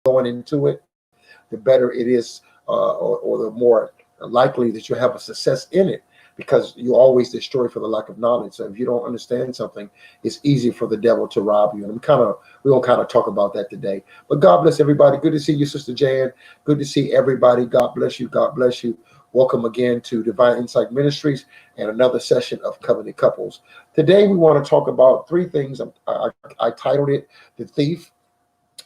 going into it, the better it is, or the more likely that you have a success in it, because you always destroy for the lack of knowledge. So if you don't understand something, it's easy for the devil to rob you. And we're gonna kind of talk about that today. But God bless everybody. Good to see you, Sister Jan. Good to see everybody. God bless you. God bless you. Welcome again to Divine Insight Ministries and another session of Covenant Couples. Today we want to talk about three things. I titled it The Thief,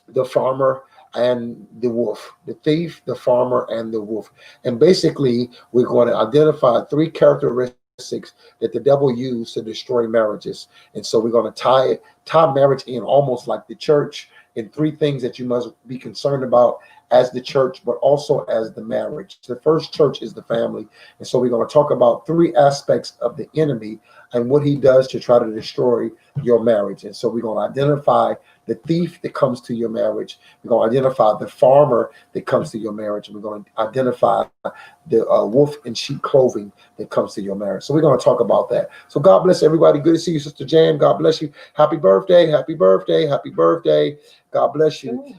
the Farmer, and the Wolf. The thief, the farmer, and the wolf. And basically, we're going to identify three characteristics that the devil used to destroy marriages. And so we're going to tie marriage in almost like the church, in three things that you must be concerned about as the church, but also as the marriage. The first church is the family. And so we're going to talk about three aspects of the enemy and what he does to try to destroy your marriage. And so we're going to identify the thief that comes to your marriage. We're going to identify the farmer that comes to your marriage. And we're going to identify the wolf in sheep clothing that comes to your marriage. So we're going to talk about that. So God bless everybody. Good to see you, Sister Jan. God bless you. Happy birthday. Happy birthday. Happy birthday. God bless you.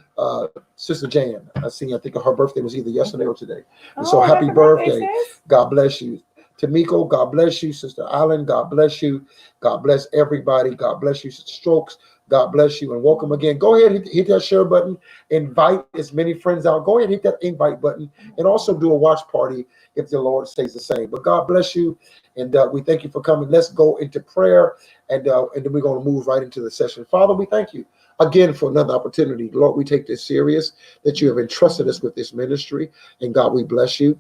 Sister Jan, I think her birthday was either yesterday or today. And so happy birthday. God bless you. Tamiko, God bless you. Sister Allen, God bless you. God bless everybody. God bless you. Sister Strokes, God bless you, and welcome again. Go ahead and hit that share button. Invite as many friends out. Go ahead and hit that invite button, and also do a watch party if the Lord stays the same. But God bless you, and we thank you for coming. Let's go into prayer, and then we're going to move right into the session. Father, we thank you again for another opportunity. Lord, we take this serious, that you have entrusted us with this ministry, and God, we bless you.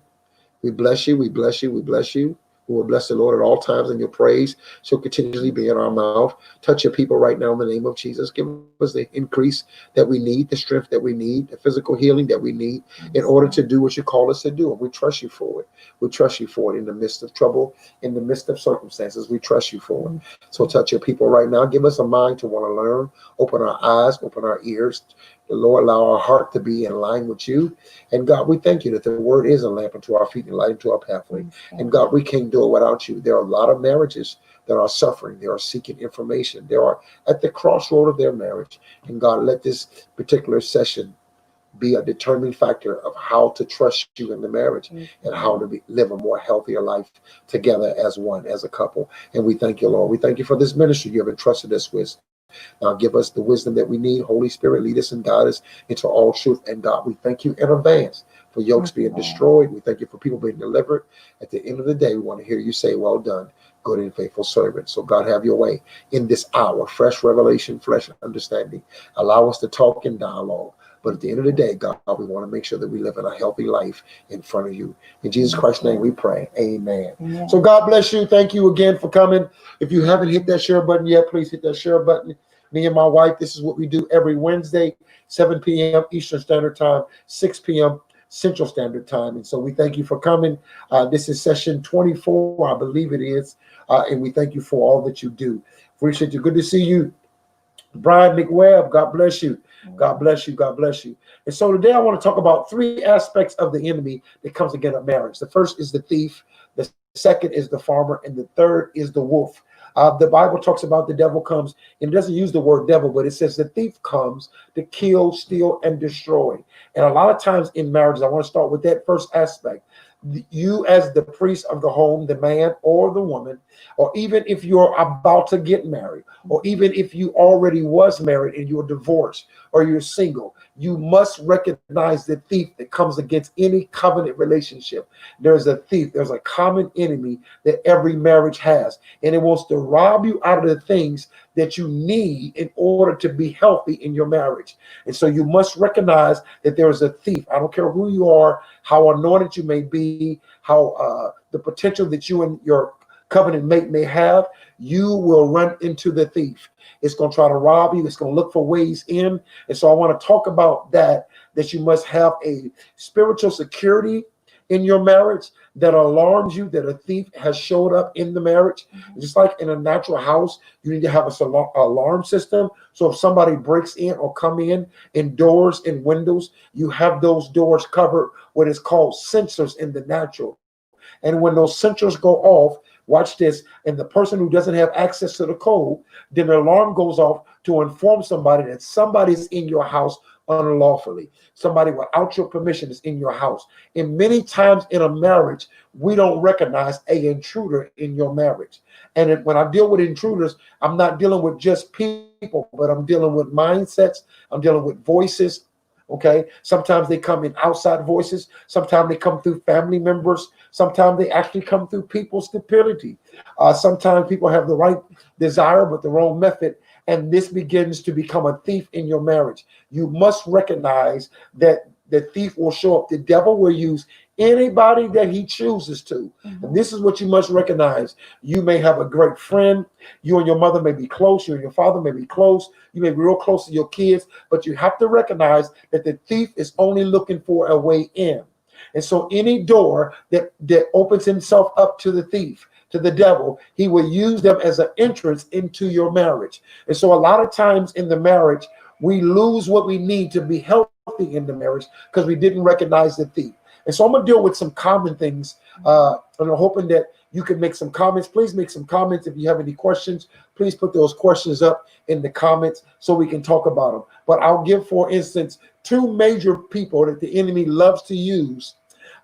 We bless you. We bless you. We bless you. We will bless the Lord at all times, and your praise shall continually be in our mouth. Touch your people right now in the name of Jesus. Give us the increase that we need, the strength that we need, the physical healing that we need in order to do what you call us to do. And we trust you for it. We trust you for it in the midst of trouble, in the midst of circumstances. We trust you for it. So touch your people right now. Give us a mind to want to learn. Open our eyes, open our ears. The Lord, allow our heart to be in line with you. And God, we thank you that the word is a lamp unto our feet and light unto our pathway. And God, we can't do it without you. There are a lot of marriages that are suffering. They are seeking information. They are at the crossroad of their marriage. And God, let this particular session be a determining factor of how to trust you in the marriage and how to live a more healthier life together as one, as a couple. And we thank you, Lord. We thank you for this ministry you have entrusted us with. Now give us the wisdom that we need. Holy Spirit, lead us and guide us into all truth. And God, we thank you in advance for yokes being destroyed. We thank you for people being delivered. At the end of the day, we want to hear you say, well done, good and faithful servant. So God, have your way in this hour. Fresh revelation, fresh understanding. Allow us to talk in dialogue. But at the end of the day, God, we want to make sure that we live in a healthy life in front of you. In Jesus Christ's name we pray. Amen. Amen. So God bless you. Thank you again for coming. If you haven't hit that share button yet, please hit that share button. Me and my wife, this is what we do every Wednesday, 7 p.m. Eastern Standard Time, 6 p.m. Central Standard Time. And so we thank you for coming. This is session 24, I believe it is. And we thank you for all that you do. Appreciate you. Good to see you, Brian McWebb. God bless you. God bless you. God bless you. And so today I want to talk about three aspects of the enemy that comes against marriage. The first is the thief. The second is the farmer. And the third is the wolf. The Bible talks about the devil comes, and it doesn't use the word devil, but it says the thief comes to kill, steal, and destroy. And a lot of times in marriages, I want to start with that first aspect. You as the priest of the home, the man or the woman, or even if you're about to get married, or even if you already was married and you're divorced or you're single, you must recognize the thief that comes against any covenant relationship. There's a thief. There's a common enemy that every marriage has, and it wants to rob you out of the things that you need in order to be healthy in your marriage. And so you must recognize that there is a thief. I don't care who you are, how anointed you may be, how the potential that you and your covenant mate may have, you will run into the thief. It's going to try to rob you. It's going to look for ways in. And so I want to talk about that you must have a spiritual security in your marriage that alarms you that a thief has showed up in the marriage. Just like in a natural house, you need to have a alarm system. So if somebody breaks in or come in doors and windows, you have those doors covered, what is called sensors in the natural. And when those sensors go off, watch this, and the person who doesn't have access to the code, then the alarm goes off to inform somebody that somebody's in your house unlawfully. Somebody without your permission is in your house. And many times in a marriage, we don't recognize a intruder in your marriage. And when I deal with intruders, I'm not dealing with just people, but I'm dealing with mindsets. I'm dealing with voices. Okay. Sometimes they come in outside voices. Sometimes they come through family members. Sometimes they actually come through people's stupidity. Sometimes people have the right desire, but the wrong method. And this begins to become a thief in your marriage. You must recognize that the thief will show up. The devil will use anybody that he chooses to. And this is what you must recognize. You may have a great friend. You and your mother may be close. You and your father may be close. You may be real close to your kids, but you have to recognize that the thief is only looking for a way in. And so any door that opens himself up to the thief, to the devil, he will use them as an entrance into your marriage. And so a lot of times in the marriage, we lose what we need to be healthy in the marriage because we didn't recognize the thief. And so I'm going to deal with some common things, and I'm hoping that you can make some comments. Please make some comments. If you have any questions, please put those questions up in the comments so we can talk about them. But I'll give, for instance, two major people that the enemy loves to use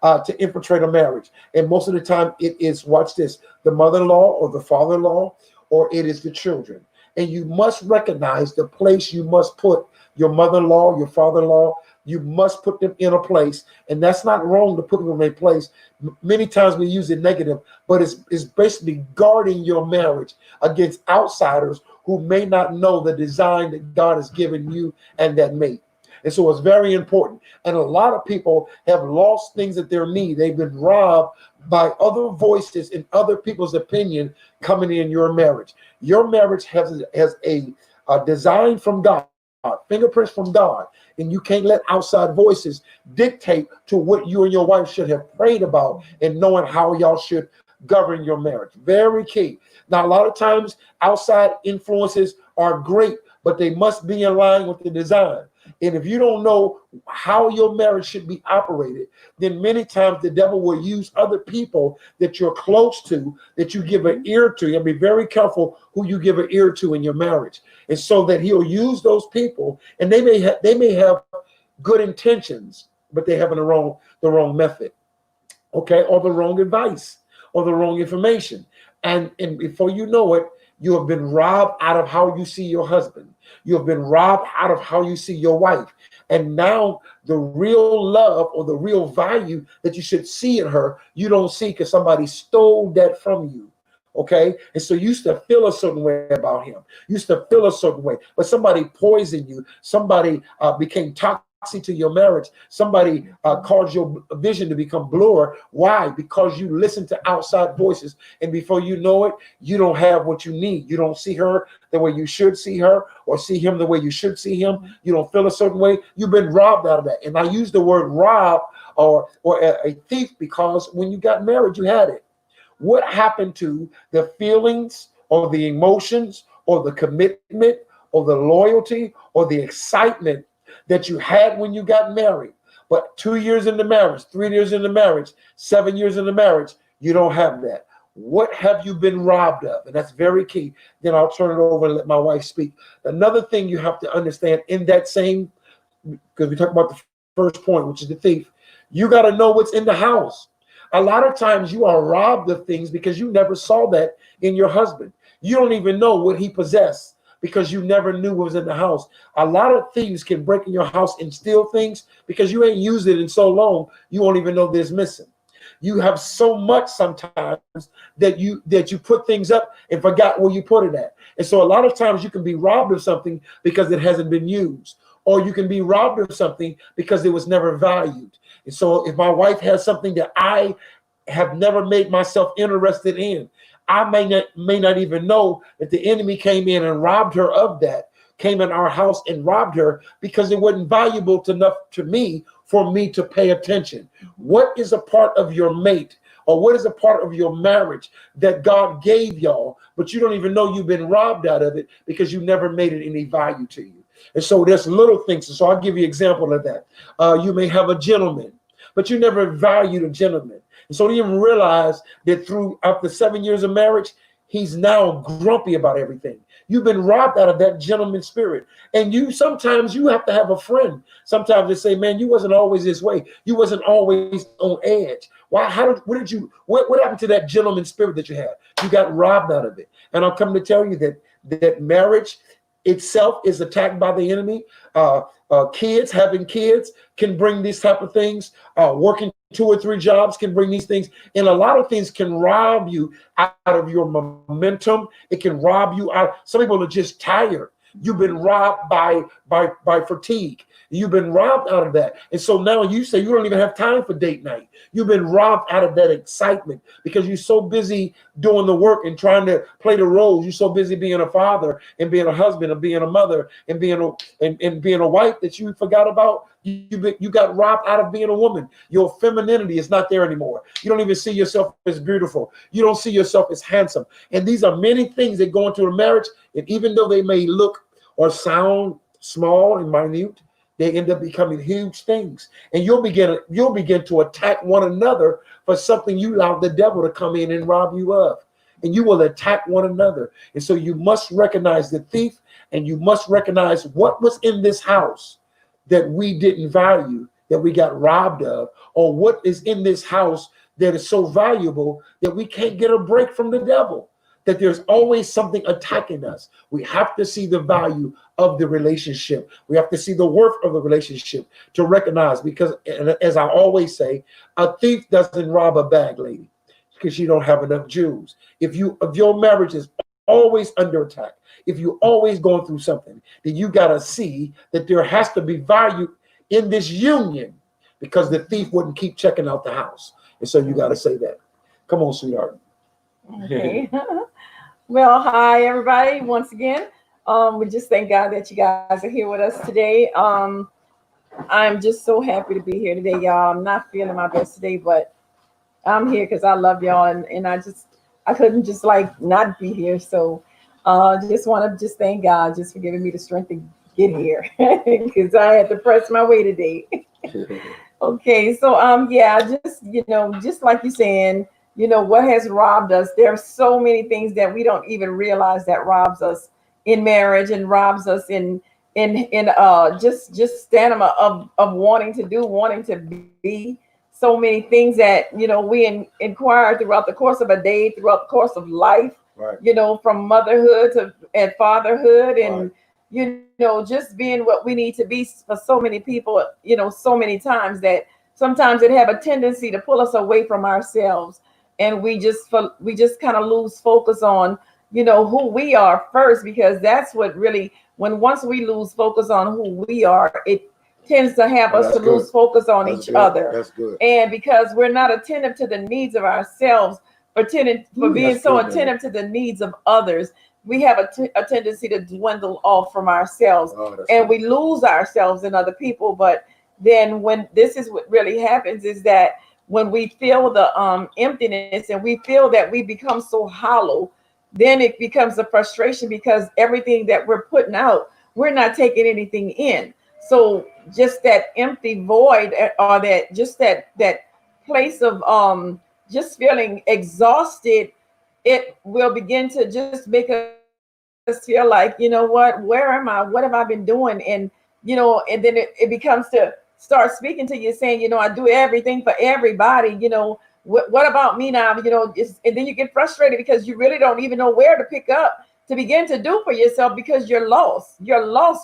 to infiltrate a marriage. And most of the time it is, watch this, the mother-in-law or the father-in-law, or it is the children. And you must recognize the place you must put your mother-in-law, your father-in-law. You must put them in a place. And that's not wrong to put them in a place. Many times we use it negative, but it's basically guarding your marriage against outsiders who may not know the design that God has given you and that mate. And so it's very important. And a lot of people have lost things that they need. They've been robbed by other voices and other people's opinion coming in your marriage. Your marriage has a design from God, fingerprints from God. And you can't let outside voices dictate to what you and your wife should have prayed about and knowing how y'all should govern your marriage. Very key. Now, a lot of times outside influences are great, but they must be in line with the design. And if you don't know how your marriage should be operated, then many times the devil will use other people that you're close to, that you give an ear to. And be very careful who you give an ear to in your marriage. And so that he'll use those people, and they may have good intentions, but they have the wrong method, okay, or the wrong advice, or the wrong information. And before you know it, you have been robbed out of how you see your husband. You have been robbed out of how you see your wife. And now the real love or the real value that you should see in her, you don't see because somebody stole that from you. Okay. And so you used to feel a certain way about him. You used to feel a certain way, but somebody poisoned you. Somebody became toxic to your marriage. Somebody caused your vision to become blurred. Why? Because you listen to outside voices, and before you know it, you don't have what you need. You don't see her the way you should see her, or see him the way you should see him. You don't feel a certain way. You've been robbed out of that. And I use the word rob or a thief because when you got married, you had it. What happened to the feelings or the emotions or the commitment or the loyalty or the excitement that you had when you got married? But 2 years into marriage, 3 years into marriage, 7 years into marriage, you don't have that. What have you been robbed of? And that's very key. Then I'll turn it over and let my wife speak. Another thing you have to understand in that same, because we talked about the first point, which is the thief, you got to know what's in the house. A lot of times you are robbed of things because you never saw that in your husband. You don't even know what he possessed because you never knew what was in the house. A lot of thieves can break in your house and steal things because you ain't used it in so long, you won't even know there's missing. You have so much sometimes that you put things up and forgot where you put it at. And so a lot of times you can be robbed of something because it hasn't been used, or you can be robbed of something because it was never valued. And so if my wife has something that I have never made myself interested in, I may not even know that the enemy came in and robbed her of that, came in our house and robbed her because it wasn't valuable enough to me for me to pay attention. What is a part of your mate, or what is a part of your marriage that God gave y'all, but you don't even know you've been robbed out of it because you never made it any value to you? And so there's little things. And so I'll give you an example of that. You may have a gentleman, but you never valued a gentleman. And so you didn't even realize that after 7 years of marriage, he's now grumpy about everything. You've been robbed out of that gentleman spirit. And sometimes you have to have a friend. Sometimes they say, man, you wasn't always this way. You wasn't always on edge. Why? What happened to that gentleman spirit that you had? You got robbed out of it. And I'll come to tell you that marriage itself is attacked by the enemy. Having kids can bring these type of things. Working 2 or 3 jobs can bring these things, and a lot of things can rob you out of your momentum. It can rob you out. Some people are just tired. You've been robbed by fatigue. You've been robbed out of that. And so now you say you don't even have time for date night. You've been robbed out of that excitement because you're so busy doing the work and trying to play the roles. You're so busy being a father and being a husband and being a mother and being a wife that you forgot about. You got robbed out of being a woman. Your femininity is not there anymore. You don't even see yourself as beautiful. You don't see yourself as handsome. And these are many things that go into a marriage. And even though they may look or sound small and minute, they end up becoming huge things. And you'll begin to attack one another for something you allowed the devil to come in and rob you of. And you will attack one another. And so you must recognize the thief, and you must recognize what was in this house that we didn't value, that we got robbed of, or what is in this house that is so valuable that we can't get a break from the devil, that there's always something attacking us. We have to see the value of the relationship. We have to see the worth of the relationship to recognize, because as I always say, a thief doesn't rob a bag lady because you don't have enough jewels. If your marriage is always under attack, if you're always going through something, then you got to see that there has to be value in this union, because the thief wouldn't keep checking out the house. And so you got to say that. Come on, sweetheart. Okay. Well, hi, everybody. Once again, we just thank God that you guys are here with us today. I'm just so happy to be here today, y'all. I'm not feeling my best today, but I'm here because I love y'all, and I couldn't just like not be here. So just want to just thank God just for giving me the strength to get here because I had to press my way today. Okay, so yeah, just just like you're saying, what has robbed us. There are so many things that we don't even realize that robs us in marriage and robs us in just stamina of wanting to be. So many things that we inquire throughout the course of a day, throughout the course of life. Right. From motherhood and fatherhood, and right. just being what we need to be for so many people. So many times that sometimes it have a tendency to pull us away from ourselves, and we just kind of lose focus on who we are first, because that's what really, once we lose focus on who we are, it tends to have us to lose focus on each other. That's good. And because we're not attentive to the needs of ourselves, being so attentive to the needs of others, we have a tendency to dwindle off from ourselves, and we lose ourselves in other people. But then when this is what really happens is that when we feel the emptiness and we feel that we become so hollow, then it becomes a frustration, because everything that we're putting out, we're not taking anything in. So just that empty void, or that place of just feeling exhausted, it will begin to just make us feel like, what, where am I? What have I been doing? And, and then it becomes to start speaking to you saying, I do everything for everybody, what about me now? And then you get frustrated because you really don't even know where to pick up to begin to do for yourself, because you're lost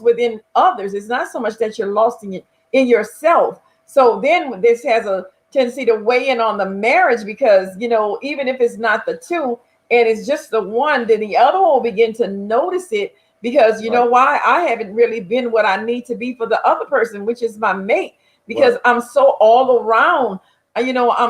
within others. It's not so much that you're lost in yourself. So then this has a tendency to weigh in on the marriage, because even if it's not the two and it's just the one, then the other one will begin to notice it, because you know why? I haven't really been what I need to be for the other person, which is my mate, because I'm so all around. I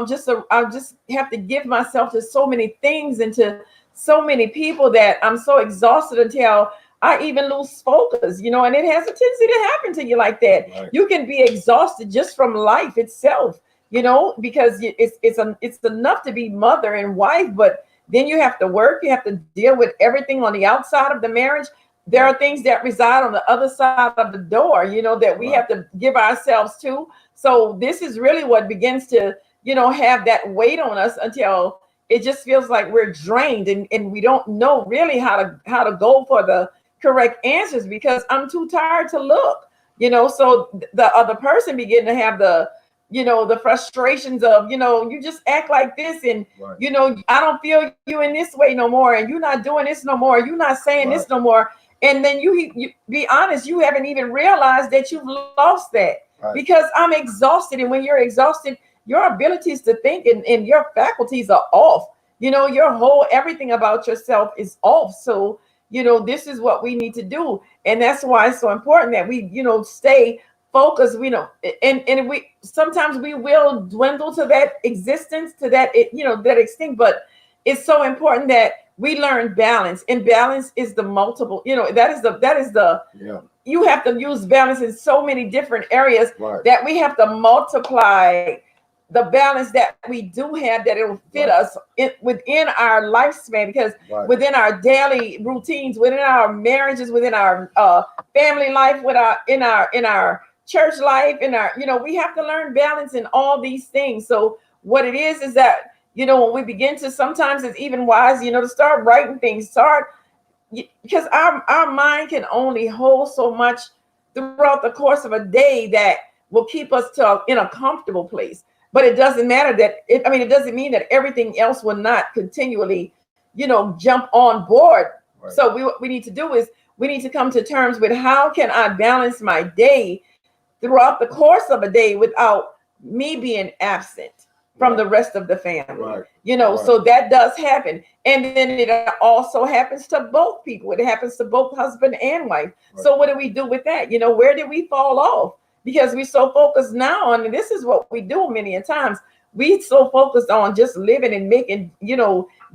just have to give myself to so many things and to so many people that I'm so exhausted until I even lose focus, and it has a tendency to happen to you like that. Right. You can be exhausted just from life itself, because it's enough to be mother and wife, but then you have to work, you have to deal with everything on the outside of the marriage. There are things that reside on the other side of the door, that we have to give ourselves to. So this is really what begins to, have that weight on us until it just feels like we're drained, and we don't know really how to go for the correct answers because I'm too tired to look, so the other person begin to have the the frustrations of, you just act like this, and I don't feel you in this way no more, and you're not doing this no more, you're not saying this no more. And then you be honest, you haven't even realized that you've lost that because I'm exhausted. And when you're exhausted, your abilities to think and your faculties are off. Your whole everything about yourself is off. So, this is what we need to do. And that's why it's so important that we, stay focused. And we sometimes we will dwindle to that existence, to that, that extinct. But it's so important that we learn balance, and balance is the multiple, that is the you have to use balance in so many different areas that we have to multiply the balance that we do have, that it'll fit us within our lifespan, because within our daily routines, within our marriages, within our family life, in our church life, in our, we have to learn balance in all these things. So what it is that, when we begin to, sometimes it's even wise, to start writing things, because our mind can only hold so much throughout the course of a day that will keep us in a comfortable place. But it doesn't matter that it doesn't mean that everything else will not continually, jump on board. So what we need to do is we need to come to terms with, how can I balance my day throughout the course of a day without me being absent from the rest of the family, so that does happen. And then it also happens to both people. It happens to both husband and wife. So what do we do with that? Where did we fall off? Because we're so focused now on, and this is what we do many a times. We so focused on just living and making,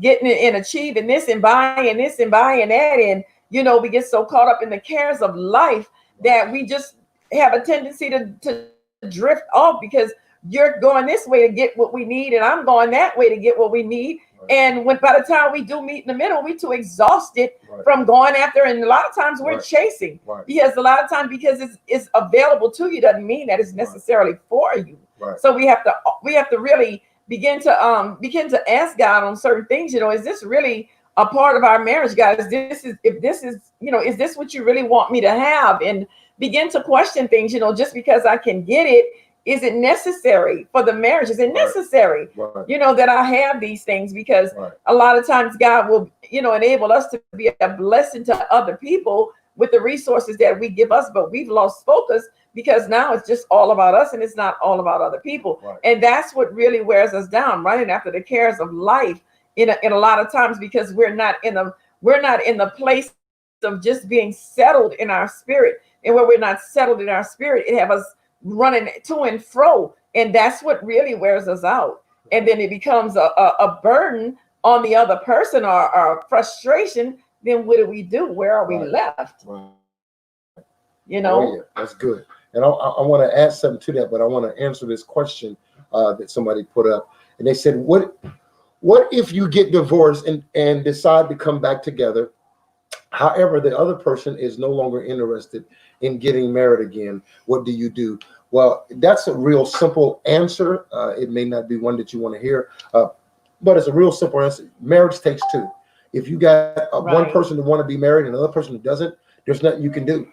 getting and achieving this and buying this and buying that. And, we get so caught up in the cares of life that we just have a tendency to drift off, because you're going this way to get what we need, and I'm going that way to get what we need. And by the time we do meet in the middle, we're too exhausted from going after. And a lot of times we're chasing, because a lot of times, because it's available to you, doesn't mean that it's necessarily for you. So we have to really begin to ask God on certain things. Is this really a part of our marriage, God? Is this what you really want me to have? And begin to question things. Just because I can get it, is it necessary for the marriage? Is it necessary, that I have these things? Because a lot of times God will, enable us to be a blessing to other people with the resources that we give us, but we've lost focus because now it's just all about us and it's not all about other people. And that's what really wears us down, running after the cares of life in a lot of times, because we're not in the place of just being settled in our spirit. And where we're not settled in our spirit, it have us running to and fro, and that's what really wears us out. And then it becomes a burden on the other person, or frustration. Then what do? Where are we left? Oh, yeah, that's good. And I want to add something to that, but I want to answer this question that somebody put up, and they said, what if you get divorced and decide to come back together? However, the other person is no longer interested in getting married again. What do you do? Well, that's a real simple answer. It may not be one that you want to hear, but it's a real simple answer. Marriage takes two. If you got one person to want to be married and another person who doesn't, there's nothing you can do.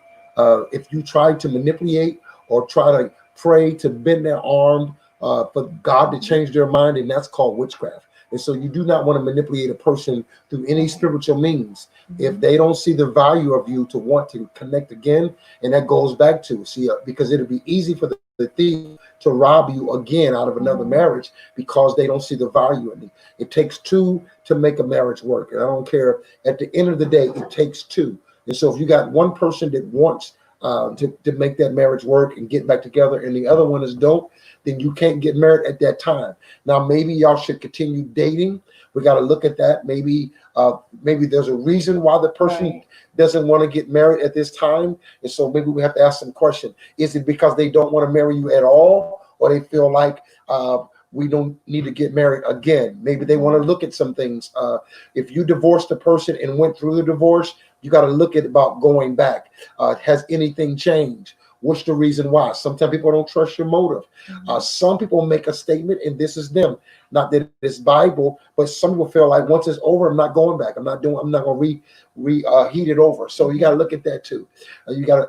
If you try to manipulate or try to pray to bend their arm for God to change their mind, and that's called witchcraft. And so you do not want to manipulate a person through any spiritual means. If they don't see the value of you to want to connect again, and that goes back to, because it'll be easy for the thief to rob you again out of another marriage, because they don't see the value in it. It takes two to make a marriage work. And I don't care, at the end of the day, it takes two. And so if you got one person that wants to make that marriage work and get back together, and the other one is don't, then you can't get married at that time. Now, maybe y'all should continue dating. We got to look at that. Maybe there's a reason why the person doesn't want to get married at this time. And so maybe we have to ask some question. Is it because they don't want to marry you at all, or they feel like we don't need to get married again? Maybe they want to look at some things. If you divorced a person and went through the divorce, you got to look at about going back. Has anything changed? What's the reason why? Sometimes people don't trust your motive. Some people make a statement, and this is them. Not that it's Bible, but some people feel like once it's over, I'm not going back. I'm not going to heat it over. So you got to look at that too.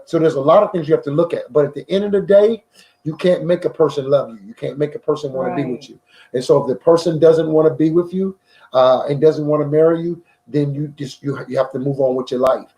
So there's a lot of things you have to look at. But at the end of the day, you can't make a person love you. You can't make a person want to be with you. And so if the person doesn't want to be with you and doesn't want to marry you, then you have to move on with your life.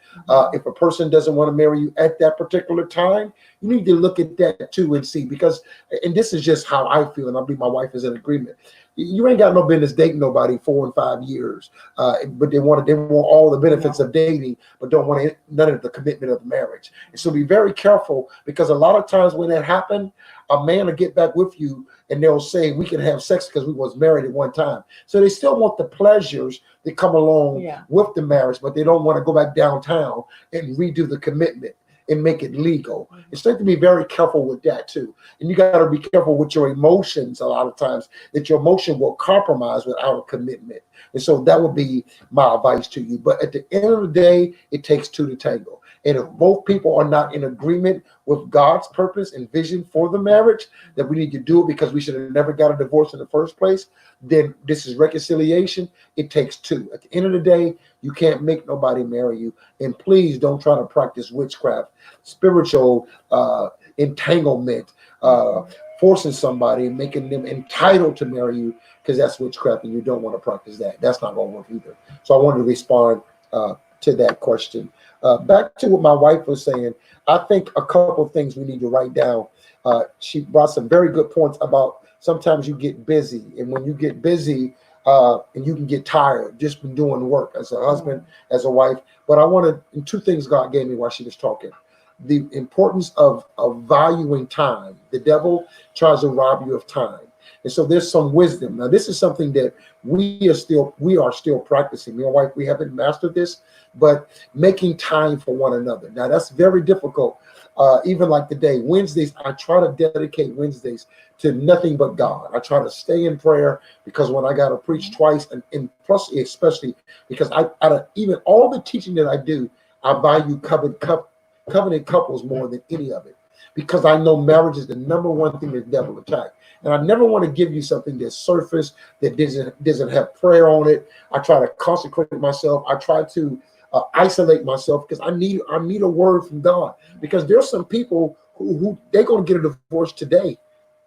If a person doesn't want to marry you at that particular time, you need to look at that too and see, because, and this is just how I feel, and I believe my wife is in agreement. You ain't got no business dating nobody 4 and 5 years, but they want all the benefits of dating, but don't want none of the commitment of marriage. And so be very careful, because a lot of times when that happens, a man will get back with you and they'll say we can have sex because we was married at one time. So they still want the pleasures that come along with the marriage, but they don't want to go back downtown and redo the commitment and make it legal. It's like to be very careful with that too. And you got to be careful with your emotions a lot of times, that your emotion will compromise without a commitment. And so that would be my advice to you. But at the end of the day, it takes two to tango. And if both people are not in agreement with God's purpose and vision for the marriage, that we need to do it because we should have never got a divorce in the first place, then this is reconciliation. It takes two. At the end of the day, you can't make nobody marry you. And please don't try to practice witchcraft, spiritual entanglement, forcing somebody and making them entitled to marry you, because that's witchcraft and you don't want to practice that. That's not going to work either. So I wanted to respond to that question. Back to what my wife was saying, I think a couple of things we need to write down. She brought some very good points about sometimes you get busy, and when you get busy, and you can get tired just from doing work as a husband, as a wife. But I wanted two things God gave me while she was talking. The importance of valuing time. The devil tries to rob you of time. And so there's some wisdom. Now, this is something that we are still practicing. Me and my wife, we haven't mastered this, but making time for one another. Now, that's very difficult. Even like today, Wednesdays, I try to dedicate Wednesdays to nothing but God. I try to stay in prayer, because when I got to preach twice, and plus especially because I even all the teaching that I do, I value covenant couples more than any of it, because I know marriage is the number one thing that the devil attacks. And I never want to give you something that's surface, that doesn't have prayer on it. I try to consecrate myself. I try to isolate myself, because I need a word from God, because there's some people who they're going to get a divorce today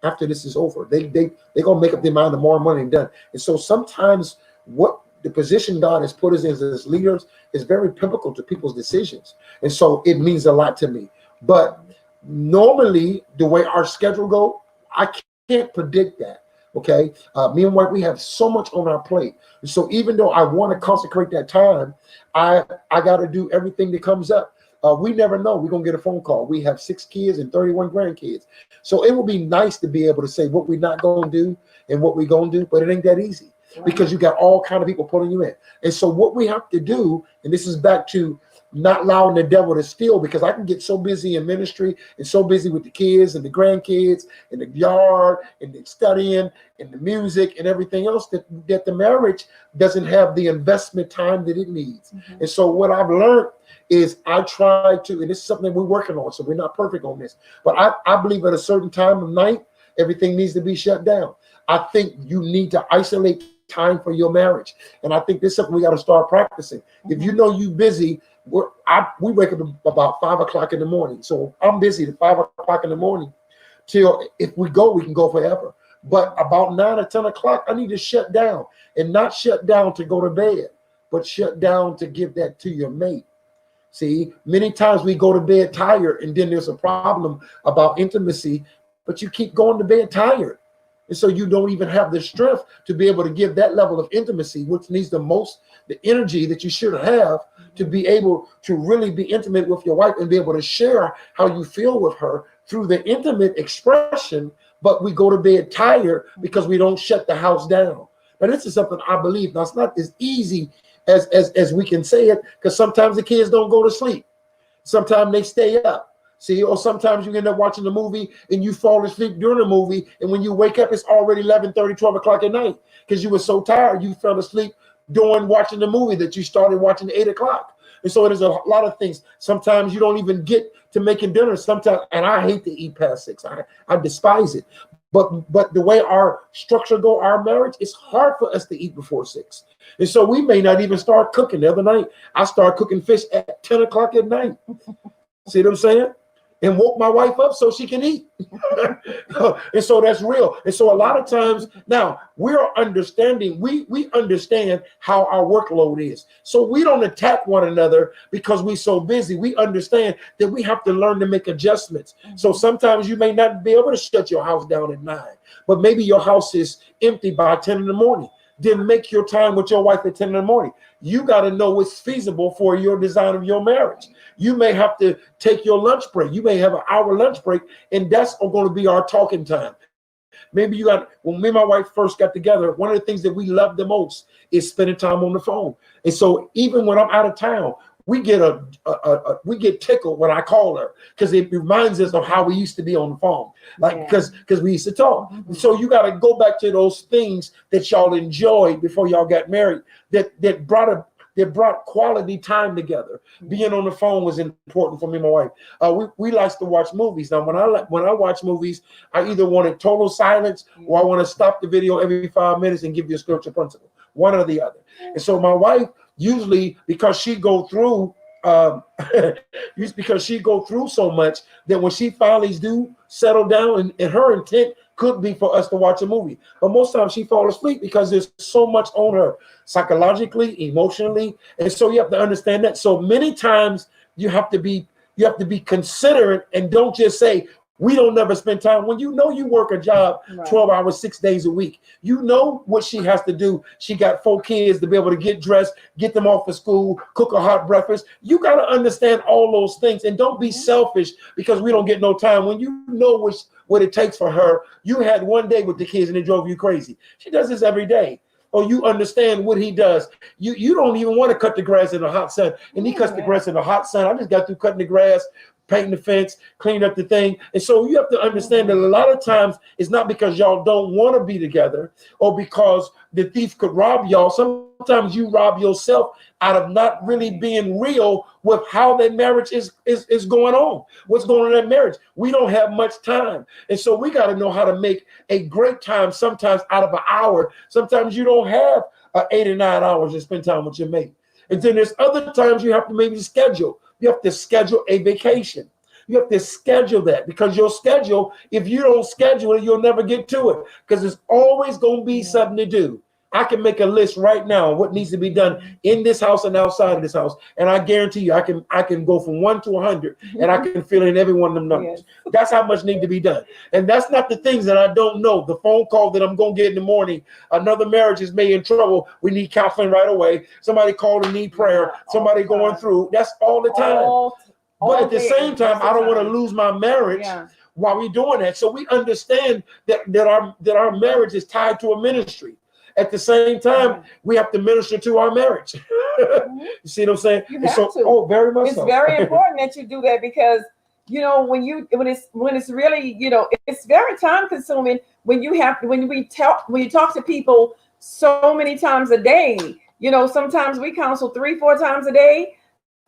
after this is over. They're going to make up their mind tomorrow morning and done. And so sometimes what the position God has put us in as leaders is very pivotal to people's decisions. And so it means a lot to me. But normally the way our schedule go, I can't predict that. Okay. Me and wife, we have so much on our plate. And so even though I want to consecrate that time, I got to do everything that comes up. We never know. We're going to get a phone call. We have 6 kids and 31 grandkids. So it would be nice to be able to say what we're not going to do and what we're going to do, but it ain't that easy, because you got all kind of people pulling you in. And so what we have to do, and this is back to not allowing the devil to steal, because I can get so busy in ministry and so busy with the kids and the grandkids and the yard and the studying and the music and everything else, that the marriage doesn't have the investment time that it needs. And so what I've learned is I try to, and this is something we're working on, so we're not perfect on this, but I believe at a certain time of night, everything needs to be shut down. I think you need to isolate time for your marriage. And I think this is something we got to start practicing. If you know you're busy, we wake up about 5 o'clock in the morning. So I'm busy at 5 o'clock in the morning till, if we can go forever. But about 9 or 10 o'clock, I need to shut down, and not shut down to go to bed, but shut down to give that to your mate. See, many times we go to bed tired, and then there's a problem about intimacy, but you keep going to bed tired. And so you don't even have the strength to be able to give that level of intimacy, which needs the energy that you should have to be able to really be intimate with your wife and be able to share how you feel with her through the intimate expression. But we go to bed tired because we don't shut the house down. But this is something I believe. Now, it's not as easy as we can say it, because sometimes the kids don't go to sleep. Sometimes they stay up. See, or sometimes you end up watching the movie and you fall asleep during the movie, and when you wake up, it's already 11:30, 12 o'clock at night, because you were so tired you fell asleep during watching the movie that you started watching at 8 o'clock. And so there's a lot of things. Sometimes you don't even get to making dinner. Sometimes, and I hate to eat past 6. I despise it. But the way our structure go, our marriage, it's hard for us to eat before 6. And so we may not even start cooking. The other night, I started cooking fish at 10 o'clock at night. See what I'm saying? And woke my wife up so she can eat. And so that's real. And so a lot of times now we're understanding, we understand how our workload is. So we don't attack one another because we're so busy. We understand that we have to learn to make adjustments. So sometimes you may not be able to shut your house down at 9, but maybe your house is empty by 10 in the morning. Then make your time with your wife at 10 in the morning. You got to know what's feasible for your design of your marriage. You may have to take your lunch break. You may have an hour lunch break, and that's going to be our talking time. Maybe you got, when me and my wife first got together, one of the things that we love the most is spending time on the phone. And so even when I'm out of town, we get we get tickled when I call her, because it reminds us of how we used to be on the phone, like because we used to talk. So you got to go back to those things that y'all enjoyed before y'all got married, that brought quality time together. Being on the phone was important for me and my wife. We like to watch movies. Now, when I watch movies, I either want total silence or I want to stop the video every 5 minutes and give you a spiritual principle, one or the other. And so my wife, usually because she go through so much, that when she finally do settle down, and her intent could be for us to watch a movie, but most times she falls asleep because there's so much on her psychologically, emotionally. And so you have to understand that. So many times you have to be considerate, and don't just say, we don't never spend time. When you know you work a job 12 hours, 6 days a week, you know what she has to do. She got 4 kids to be able to get dressed, get them off of school, cook a hot breakfast. You got to understand all those things, and don't be selfish because we don't get no time. When you know what it takes for her, you had one day with the kids and it drove you crazy. She does this every day. Or you understand what he does. You don't even want to cut the grass in the hot sun, and he cuts the grass in the hot sun. I just got through cutting the grass, painting the fence, cleaning up the thing. And so you have to understand that a lot of times it's not because y'all don't want to be together or because the thief could rob y'all. Sometimes you rob yourself out of not really being real with how that marriage is going on. What's going on in that marriage? We don't have much time. And so we got to know how to make a great time sometimes out of an hour. Sometimes you don't have 8 or 9 hours to spend time with your mate. And then there's other times you have to maybe schedule. You have to schedule a vacation. You have to schedule that, because your schedule, if you don't schedule it, you'll never get to it, because there's always going to be something to do. I can make a list right now of what needs to be done in this house and outside of this house, and I guarantee you, I can go from 1 to 100, and I can fill in every one of them numbers. Yes. That's how much need to be done. And that's not the things that I don't know. The phone call that I'm going to get in the morning, another marriage is made in trouble, we need counseling right away. Somebody called and need prayer. Somebody going through. That's all the time. But at the same time, I don't want to lose my marriage while we're doing that. So we understand that our marriage is tied to a ministry. At the same time, we have to minister to our marriage. You see what I'm saying? You have to. Oh, very much so. It's very important that you do that, because when it's really, it's very time consuming when you talk to people so many times a day. Sometimes we counsel 3-4 times a day.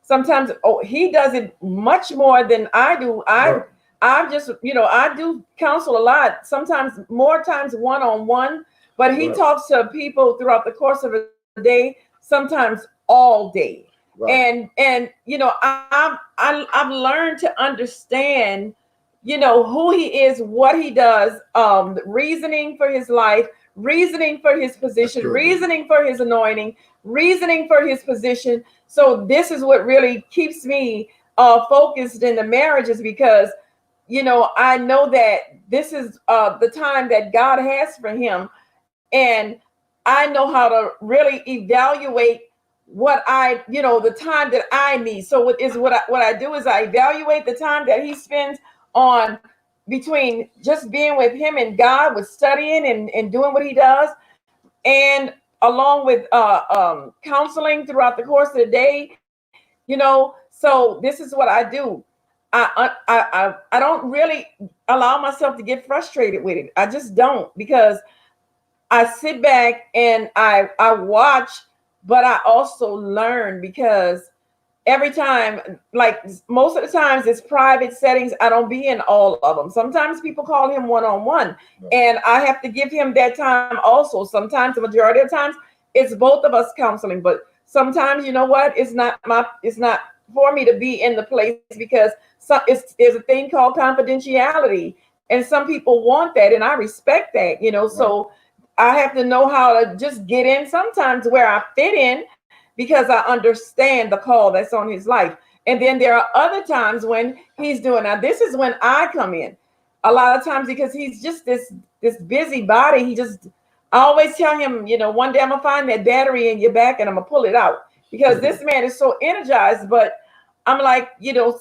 Sometimes he does it much more than I do. I just I do counsel a lot. Sometimes more times one-on-one. But he talks to people throughout the course of a day, sometimes all day. Right. And I've learned to understand, who he is, what he does, reasoning for his life, reasoning for his position, reasoning for his anointing, reasoning for his position. So this is what really keeps me focused in the marriage, is because, I know that this is the time that God has for him. And I know how to really evaluate what the time that I need. So what I do is I evaluate the time that he spends on between just being with him and God, with studying and doing what he does, and along with counseling throughout the course of the day. So this is what I do. I don't really allow myself to get frustrated with it. I just don't, because I sit back and I watch, but I also learn, because every time, like most of the times it's private settings. I don't be in all of them. Sometimes people call him one-on-one, and I have to give him that time also. Sometimes, the majority of the times, it's both of us counseling, but sometimes, you know what, it's not for me to be in the place, because there's a thing called confidentiality, and some people want that, and I respect that, you know. So I have to know how to just get in sometimes where I fit in, because I understand the call that's on his life. And then there are other times when he's doing, now this is when I come in a lot of times, because he's just this busy body. I always tell him, you know, one day I'm gonna find that battery in your back and I'm gonna pull it out, because this man is so energized. But I'm like, you know,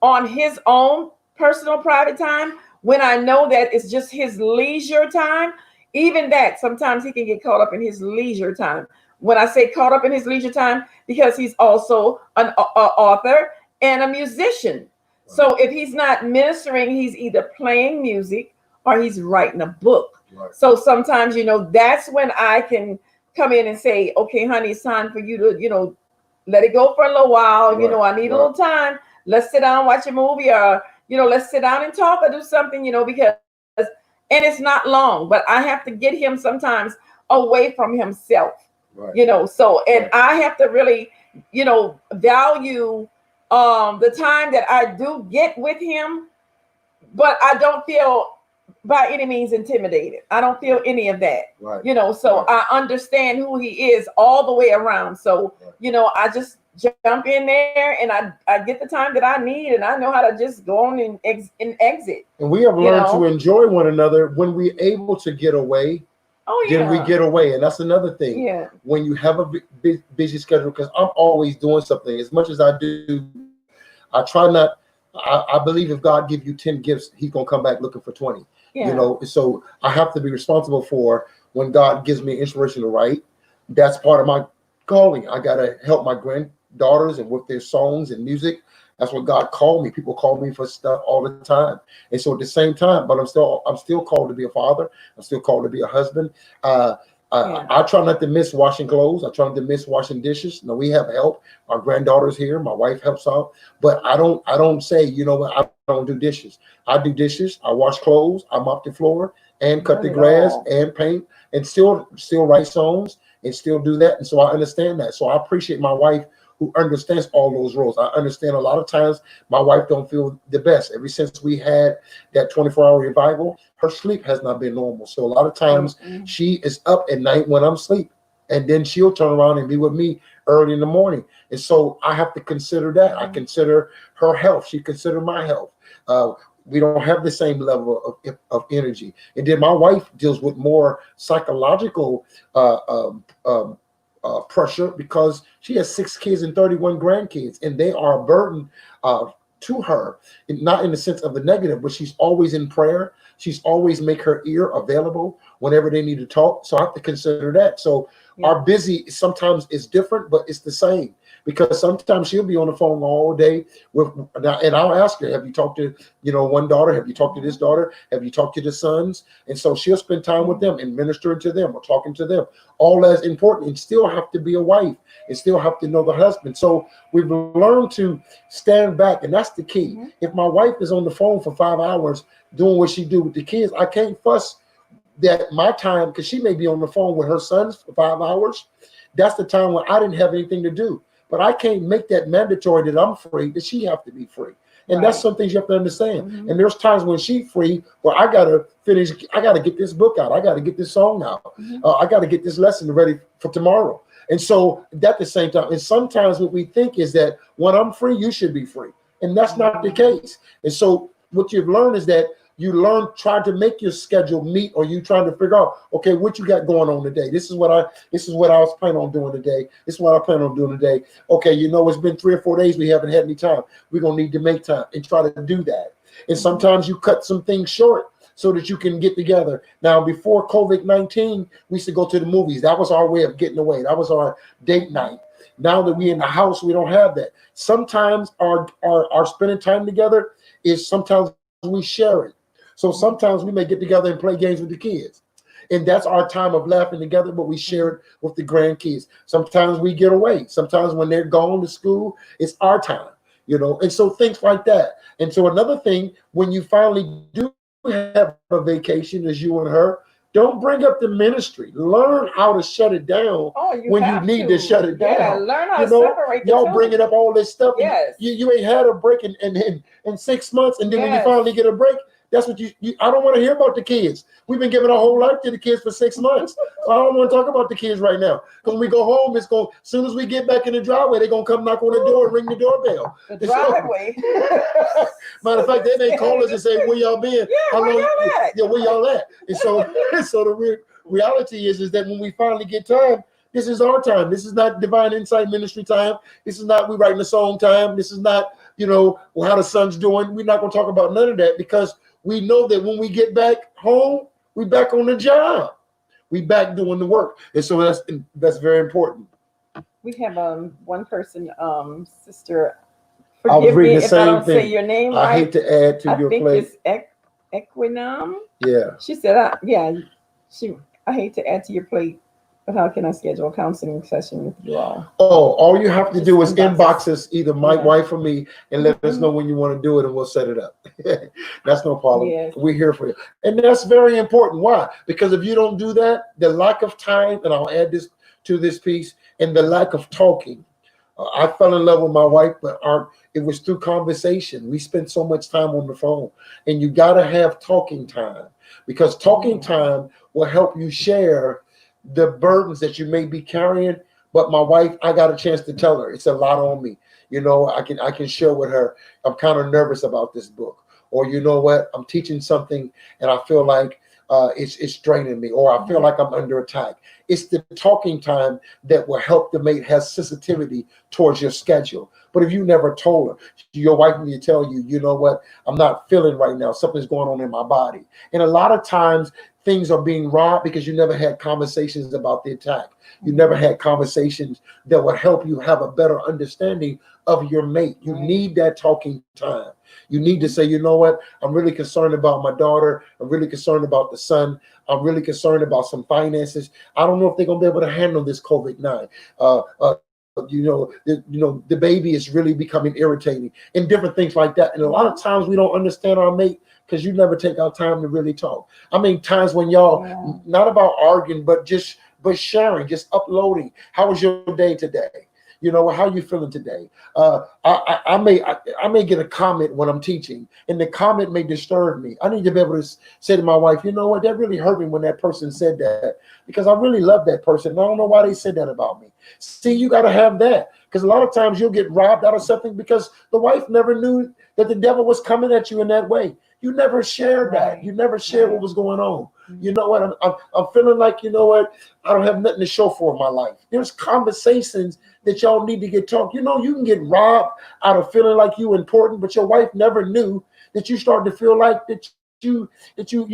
on his own personal private time, when I know that it's just his leisure time, even that, sometimes he can get caught up in his leisure time. When I say caught up in his leisure time, because he's also an author and a musician. So if he's not ministering, he's either playing music or he's writing a book. So sometimes, you know, that's when I can come in and say, okay, honey, it's time for you to, you know, let it go for a little while. You know, I need a little time. Let's sit down, watch a movie, or, you know, let's sit down and talk or do something, you know, because, and it's not long, but I have to get him sometimes away from himself. You know, so, and I have to really, you know, value the time that I do get with him, but I don't feel by any means intimidated. I don't feel any of that. You know, so I understand who he is all the way around. So, you know, I just jump in there and I get the time that I need, and I know how to just go on and exit. And we have learned to enjoy one another when we're able to get away. Then we get away, and that's another thing. When you have a busy schedule, because I'm always doing something. As much as I do, I try not. I believe if God give you 10 gifts, He's gonna come back looking for 20. You know, so I have to be responsible for when God gives me inspiration to write. That's part of my calling. I gotta help my granddaughters and with their songs and music. That's what God called me. People call me for stuff all the time. And so at the same time, but I'm still called to be a father. I'm still called to be a husband. I try not to miss washing clothes. I try not to miss washing dishes. No, we have help. Our granddaughter's here. My wife helps out. But I don't say, you know what, I don't do dishes. I do dishes. I wash clothes. I mop the floor and cut the grass and paint and still write songs and still do that. And so I understand that. So I appreciate my wife who understands all those roles. I understand a lot of times my wife don't feel the best. Ever since we had that 24-hour revival, her sleep has not been normal. So a lot of times she is up at night when I'm asleep, and then she'll turn around and be with me early in the morning. And so I have to consider that. I consider her health. She consider my health. We don't have the same level of energy. And then my wife deals with more psychological pressure, because she has 6 kids and 31 grandkids, and they are a burden to her, not in the sense of the negative, but she's always in prayer. She's always make her ear available whenever they need to talk. So I have to consider that. So our busy sometimes is different, but it's the same, because sometimes she'll be on the phone all day and I'll ask her, have you talked to, you know, one daughter? Have you talked to this daughter? Have you talked to the sons? And so she'll spend time with them and ministering to them or talking to them, all as important, and still have to be a wife and still have to know the husband. So we've learned to stand back, and that's the key. If my wife is on the phone for 5 hours doing what she do with the kids, I can't fuss that my time, because she may be on the phone with her sons for 5 hours. That's the time when I didn't have anything to do. But I can't make that mandatory that I'm free, that she have to be free. And that's some things you have to understand. And there's times when she's free where I got to finish, I got to get this book out. I got to get this song out. I got to get this lesson ready for tomorrow. And so at the same time, and sometimes what we think is that when I'm free, you should be free. And that's not the case. And so what you've learned is that you learn, try to make your schedule meet, or you trying to figure out, okay, what you got going on today. This is what I was planning on doing today. This is what I plan on doing today. Okay, you know, it's been 3 or 4 days we haven't had any time. We're gonna need to make time and try to do that. And sometimes you cut some things short so that you can get together. Now, before COVID-19, we used to go to the movies. That was our way of getting away. That was our date night. Now that we're in the house, we don't have that. Sometimes our spending time together is sometimes we share it. So sometimes we may get together and play games with the kids. And that's our time of laughing together, but we share it with the grandkids. Sometimes we get away. Sometimes when they're gone to school, it's our time, and so things like that. And so another thing, when you finally do have a vacation as you and her, don't bring up the ministry. Learn how to shut it down Oh, you when you have need to to. shut it Yeah, down. learn how to separate the Y'all two. bringing up all this stuff. Yes. You ain't had a break in 6 months, and then when you Yes. finally get a break, that's what I don't want to hear about the kids. We've been giving our whole life to the kids for 6 months. So I don't want to talk about the kids right now. Because when we go home, as soon as we get back in the driveway, they're gonna come knock on the door and ring the doorbell. The driveway. Matter of fact, they may call us and say, "Where y'all been? Yeah, where y'all at? Yeah, where y'all at?" And so the reality is that when we finally get time, this is our time. This is not Divine Insight Ministry time. This is not we writing a song time. This is not, how the son's doing. We're not going to talk about none of that, because we know that when we get back home, we back on the job. We back doing the work. And so that's very important. We have one person, Sister. I was Forgive me reading the if I same don't say thing. your name I right. hate to add to your I think plate. it's Equinum. Yeah. She said, I hate to add to your plate, but how can I schedule a counseling session with you all? Oh, all you have to Just do is inbox inbox us, either my wife or me, and let us Mhm. know when you want to do it, and we'll set it up. That's no problem. Yes. We're here for you. And that's very important. Why? Because if you don't do that, the lack of time, and I'll add this to this piece, and the lack of talking. I fell in love with my wife, but it was through conversation. We spent so much time on the phone, and you got to have talking time, because talking time will help you share the burdens that you may be carrying. But my wife, I got a chance to tell her it's a lot on me. I can share with her, I'm kind of nervous about this book, or you know what, I'm teaching something and I feel like it's draining me, or I feel like I'm under attack. It's the talking time that will help the mate have sensitivity towards your schedule. But if you never told her, your wife need to tell you, you know what, I'm not feeling right now. Something's going on in my body. And a lot of times things are being robbed because you never had conversations about the attack. You never had conversations that would help you have a better understanding of your mate. You need that talking time. You need to say, you know what, I'm really concerned about my daughter. I'm really concerned about the son. I'm really concerned about some finances. I don't know if they're going to be able to handle this COVID-19. The baby is really becoming irritating, and different things like that. And a lot of times we don't understand our mate because you never take our time to really talk. I mean, times when y'all, not about arguing, but sharing, just uploading. How was your day today? How you feeling today? I may get a comment when I'm teaching, and the comment may disturb me. I need to be able to say to my wife, you know what, that really hurt me when that person said that, because I really love that person. And I don't know why they said that about me. See, you got to have that, because a lot of times you'll get robbed out of something because the wife never knew that the devil was coming at you in that way. You never shared that. You never shared what was going on. You know what? I'm feeling like, you know what? I don't have nothing to show for in my life. There's conversations that y'all need to get talked. You can get robbed out of feeling like you important, but your wife never knew that you started to feel like that you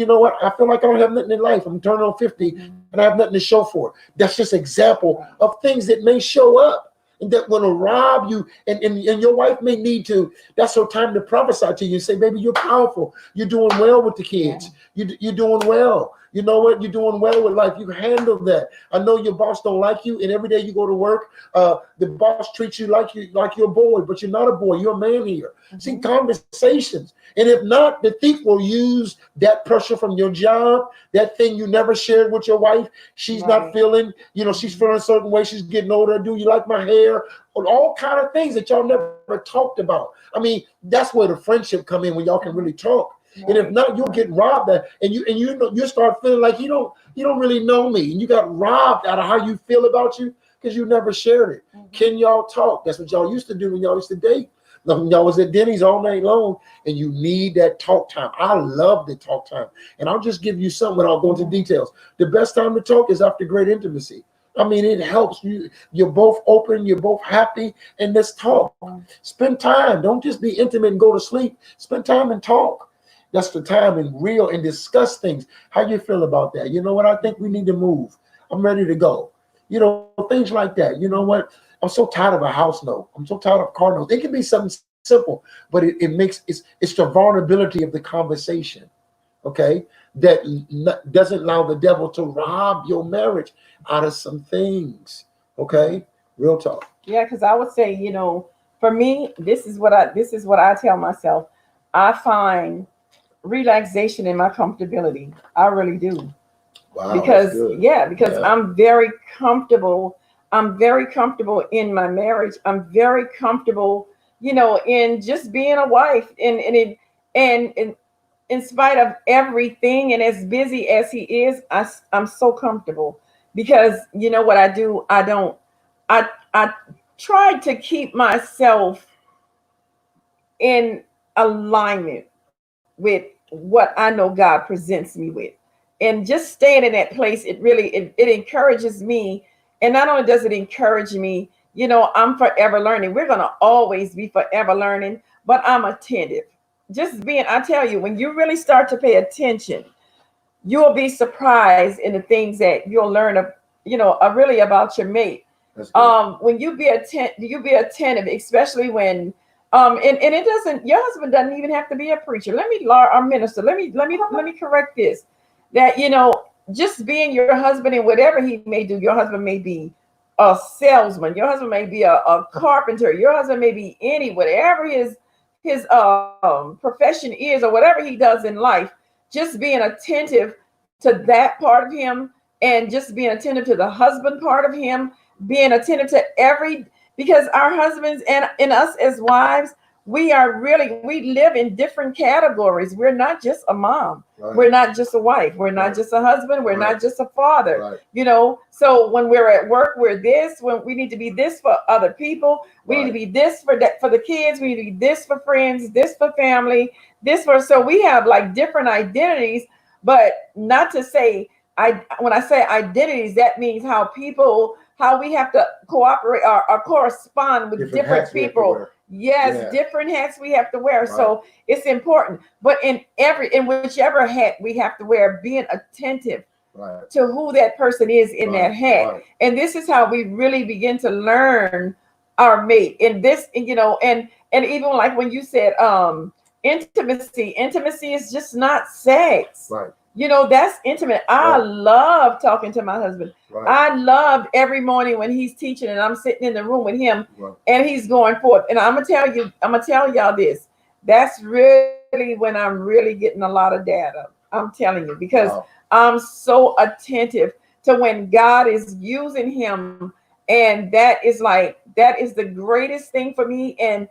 know what? I feel like I don't have nothing in life. I'm turning on 50 and I have nothing to show for it. That's just example of things that may show up and that will rob you. And your wife may need to, that's her time to prophesy to you and say, baby, you're powerful. You're doing well with the kids. You're doing well. You know what? You're doing well with life. You handled that. I know your boss don't like you, and every day you go to work, the boss treats you like you're a boy, but you're not a boy. You're a man here. See, conversations. And if not, the thief will use that pressure from your job, that thing you never shared with your wife. She's not feeling, she's feeling a certain way. She's getting older. Do you like my hair? All kind of things that y'all never talked about. I mean, that's where the friendship come in, when y'all can really talk. And if not, you'll get robbed. And you start feeling like you don't really know me, and you got robbed out of how you feel about you because you never shared it. Can y'all talk? That's what y'all used to do when y'all used to date. Y'all was at Denny's all night long, and you need that talk time. I love the talk time, and I'll just give you some without going into details. The best time to talk is after great intimacy. I mean, it helps you. You're both open. You're both happy, and let's talk. Spend time. Don't just be intimate and go to sleep. Spend time and talk. That's the time and real and discuss things. How you feel about that? You know what? I think we need to move. I'm ready to go. Things like that. You know what? I'm so tired of a house note. I'm so tired of car notes. It can be something simple, but it's the vulnerability of the conversation. okay, that doesn't allow the devil to rob your marriage out of some things. Okay, real talk. Yeah, because I would say, for me, this is what I tell myself. I find relaxation in my comfortability. I really do. Wow, that's Because good. yeah, because Yeah, I'm very comfortable. I'm very comfortable in my marriage. I'm very comfortable, in just being a wife, and in spite of everything and as busy as he is, I'm so comfortable because you know what I do? I try to keep myself in alignment with what I know God presents me with. And just staying in that place, it encourages me. And not only does it encourage me, I'm forever learning. We're gonna always be forever learning, but I'm attentive. Just being, I tell you, when you really start to pay attention, you'll be surprised in the things that you'll learn really about your mate. that's good. When you be attentive, especially when and it doesn't, your husband doesn't even have to be a preacher. Let me our minister, let me correct this. That just being your husband and whatever he may do, your husband may be a salesman, your husband may be a carpenter, your husband may be whatever his profession is, or whatever he does in life. Just being attentive to that part of him, and just being attentive to the husband part of him, being attentive to because our husbands and us as wives, we live in different categories. We're not just a mom. Right. We're not just a wife. We're not Right. just a husband. We're Right. not just a father. Right. So when we're at work, we're this. When we need to be this for other people, we need to be this for the kids. We need to be this for friends, this for family, this for. So we have like different identities, but not to say when I say identities, that means how we have to cooperate or correspond with different people. Yes, Yeah. different hats we have to wear. Right. So it's important. But in whichever hat we have to wear, being attentive Right. to who that person is in that hat. Right. And this is how we really begin to learn our mate. And this, and even like when you said intimacy is just not sex. Right. That's intimate. I Right. love talking to my husband. Right. I loved every morning when he's teaching and I'm sitting in the room with him, Right. and he's going forth. And I'm gonna tell y'all this. That's really when I'm really getting a lot of data. I'm telling you, because Wow. I'm so attentive to when God is using him. And that is the greatest thing for me. And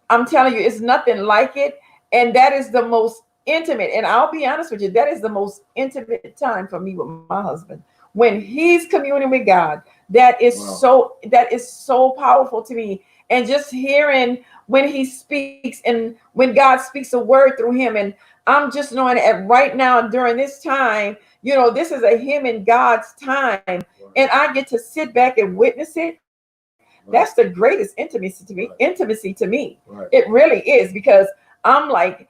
I'm telling you, it's nothing like it. And that is the most intimate. And I'll be honest with you, that is the most intimate time for me with my husband. When he's communing with God, Wow. that is so powerful to me. And just hearing when he speaks and when God speaks a word through him. And I'm just knowing that right now during this time, this is a him and God's time. Right. And I get to sit back and witness it. That's the greatest intimacy to me. Right. It really is, because I'm like,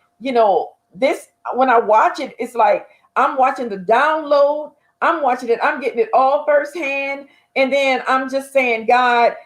this, when I watch it, it's like I'm watching the download. I'm watching it. I'm getting it all firsthand. And then I'm just saying, God,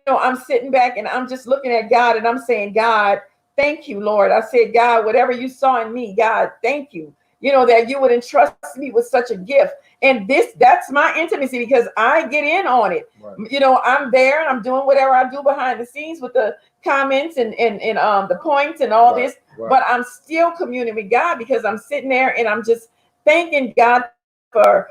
I'm sitting back and I'm just looking at God and I'm saying, God, thank you, Lord. I said, God, whatever you saw in me, God, thank you. That you would entrust me with such a gift. And that's my intimacy, because I get in on it. Right. I'm there and I'm doing whatever I do behind the scenes with the comments and the points and all Right. this. Right. But I'm still communing with God, because I'm sitting there and I'm just thanking God for,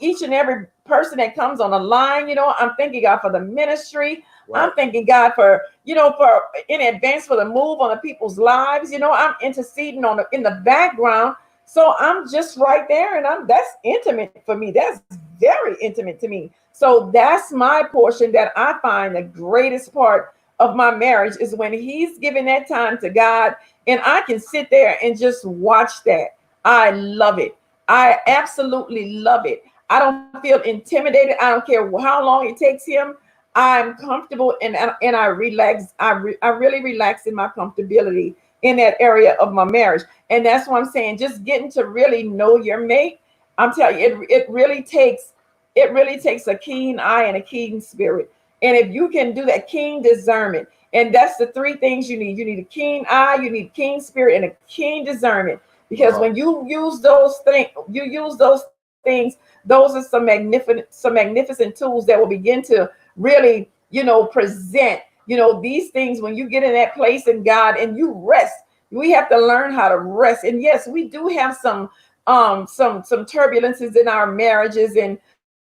each and every person that comes on the line. I'm thanking God for the ministry. Right. I'm thanking God for, for in advance for the move on the people's lives. I'm interceding in the background. So I'm just right there, and that's intimate for me. That's very intimate to me. So that's my portion that I find the greatest part of my marriage, is when he's giving that time to God, and I can sit there and just watch that. I love it. I absolutely love it. I don't feel intimidated. I don't care how long it takes him. I'm comfortable, and I relax. I really relax in my comfortability in that area of my marriage. And that's what I'm saying. Just getting to really know your mate. I'm telling you, it really takes a keen eye and a keen spirit. And if you can do that, keen discernment, and that's the three things you need. You need a keen eye, you need keen spirit, and a keen discernment. because when you use those things, those are some magnificent tools that will begin to really, present, these things when you get in that place in God and you rest. We have to learn how to rest. And yes, we do have some turbulences in our marriages and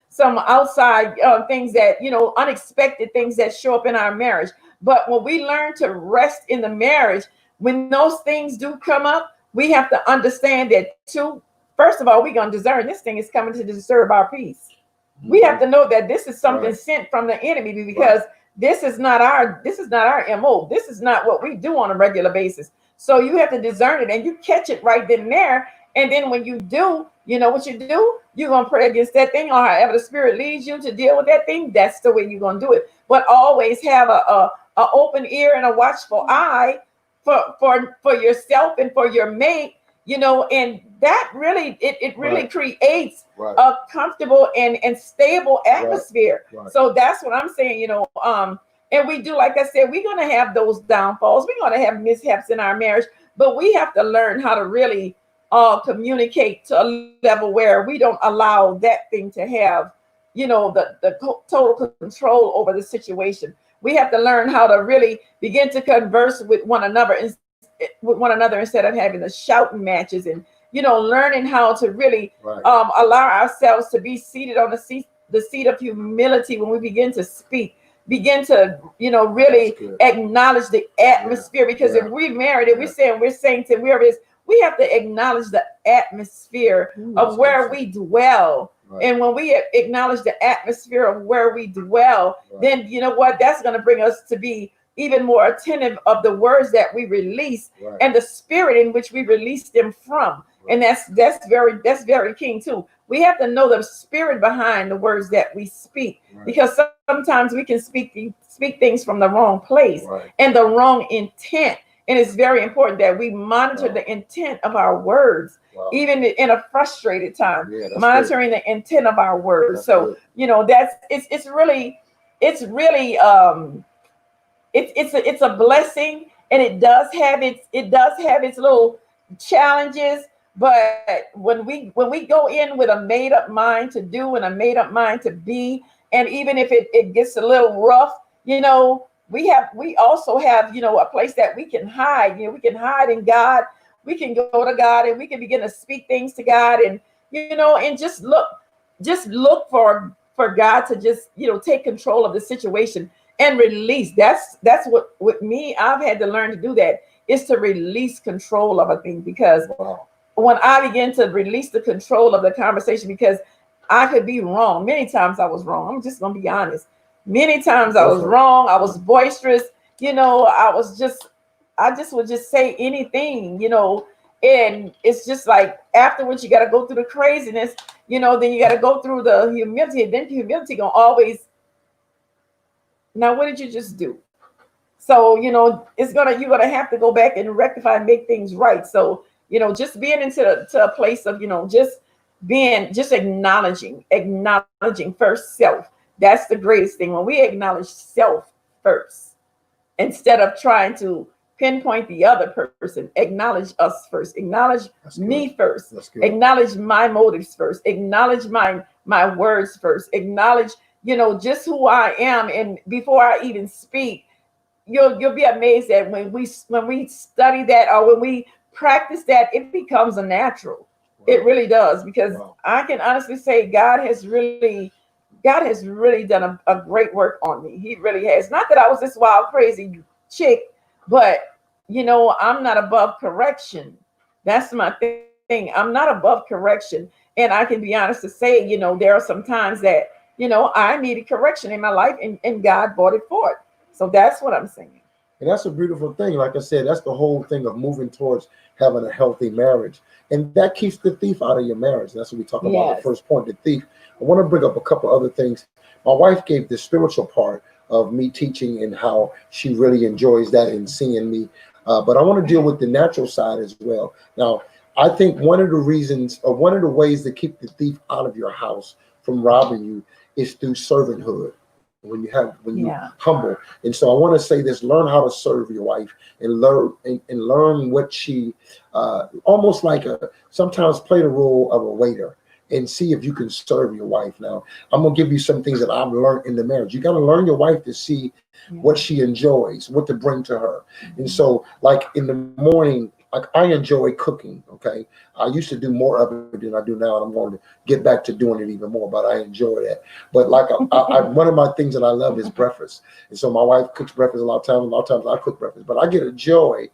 some outside things that, unexpected things that show up in our marriage. But when we learn to rest in the marriage, when those things do come up, we have to understand that too. First of all, we're going to discern this thing is coming to disturb our peace. We have to know that this is something sent from the enemy, because this is not our MO. This is not what we do on a regular basis. So you have to discern it and you catch it right then and there. And then when you do, you know what you do? You're going to pray against that thing, or however the Spirit leads you to deal with that thing. That's the way you're going to do it. But always have a open ear and a watchful eye for yourself and for your mate, and that really, it really creates a comfortable and stable atmosphere. So that's what I'm saying, and we do, like I said, we're going to have those downfalls. We're going to have mishaps in our marriage, but we have to learn how to really communicate to a level where we don't allow that thing to have, the total control over the situation. We have to learn how to really begin to converse with one another instead of having the shouting matches, and learning how to really allow ourselves to be seated on the seat of humility when we begin to speak. Begin to really acknowledge the atmosphere, because if we're married and we're saints and we have to acknowledge the atmosphere of where we dwell. And when we acknowledge the atmosphere of where we dwell, then you know what? That's going to bring us to be even more attentive of the words that we release and the spirit in which we release them from. And that's very key too. We have to know the spirit behind the words that we speak, because sometimes we can speak things from the wrong place and the wrong intent. And it's very important that we monitor the intent of our words, even in a frustrated time, monitoring the intent of our words. So, it's really it's a blessing, and it does have its little challenges. But when we go in with a made up mind to do and a made up mind to be, and even if it gets a little rough, we also have, a place that we can hide. We can hide in God. We can go to God and we can begin to speak things to God, and and just look for God to just take control of the situation and release. That's what with me, I've had to learn to do that, is to release control of a thing, because when I begin to release the control of the conversation, because I could be wrong. Many times I was wrong. I'm just gonna be honest. Many times I was wrong. I was boisterous. I just would just say anything, and it's just like afterwards you got to go through the craziness, then you got to go through the humility, and then humility gonna always, now what did you just do? So, you're gonna have to go back and rectify and make things right. So, just being to a place of, just acknowledging first self. That's the greatest thing. When we acknowledge self first, instead of trying to pinpoint the other person, acknowledge us first, acknowledge me first, acknowledge my motives first, acknowledge my words first, acknowledge, just who I am. And before I even speak, you'll be amazed that when we study that, or when we practice that, it becomes a natural. It really does, because I can honestly say God has really done a great work on me. He really has. Not that I was this wild, crazy chick, but I'm not above correction. That's my thing. I'm not above correction. And I can be honest to say, there are some times that, I needed correction in my life, and God brought it forth. So that's what I'm saying. And that's a beautiful thing. Like I said, that's the whole thing of moving towards having a healthy marriage. And that keeps the thief out of your marriage. That's what we talk about, the first point, the thief. I want to bring up a couple other things. My wife gave the spiritual part of me teaching and how she really enjoys that and seeing me. But I want to deal with the natural side as well. Now, I think one of the reasons, or one of the ways to keep the thief out of your house from robbing you, is through servanthood. when you humble. And so I want to say this: learn how to serve your wife, and learn what she almost like sometimes play the role of a waiter, and see if you can serve your wife. Now, I'm gonna give you some things that I've learned in the marriage. You got to learn your wife to see what she enjoys, what to bring to her. And so, like in the morning, like I enjoy cooking. Okay, I used to do more of it than I do now, and I'm going to get back to doing it even more. But I enjoy that. But like one of my things that I love is breakfast, and so my wife cooks breakfast a lot of times. A lot of times I cook breakfast, but I get a joy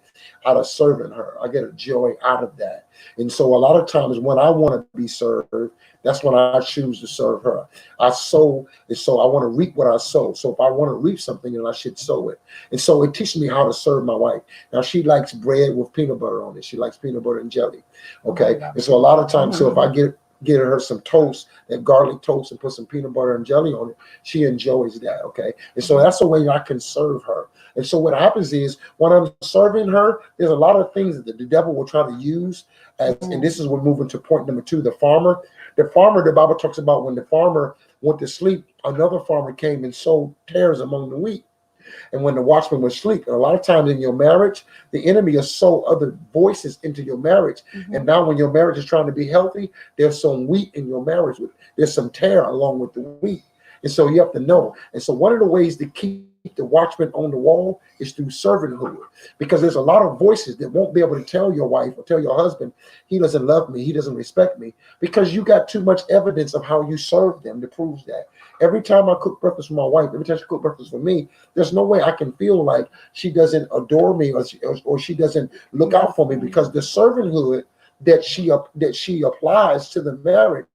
out of serving her. I get a joy out of that. And so a lot of times when I want to be served, that's when I choose to serve her. I sow, and so I want to reap what I sow. So if I want to reap something, then I should sow it. And so it teaches me how to serve my wife. Now she likes bread with peanut butter on it. She likes peanut butter and jelly. Okay. And so a lot of times, so if I get her some toast, that garlic toast, and put some peanut butter and jelly on it, she enjoys that. Okay. And so that's a way I can serve her. And so what happens is when I'm serving her, there's a lot of things that the devil will try to use as, and this is we're moving to point number 2, the farmer. The Bible talks about when the farmer went to sleep, another farmer came and sowed tares among the wheat. And when the watchman was asleep, and a lot of times in your marriage, the enemy will sow other voices into your marriage. And now when your marriage is trying to be healthy, there's some wheat in your marriage. There's some tare along with the wheat. And so you have to know. And so one of the ways to keep the watchman on the wall is through servanthood, because there's a lot of voices that won't be able to tell your wife or tell your husband, he doesn't love me, he doesn't respect me, because you got too much evidence of how you serve them to prove that. Every time I cook breakfast for my wife, every time she cooks breakfast for me, there's no way I can feel like she doesn't adore me or she doesn't look out for me, because the servanthood that she applies to the marriage,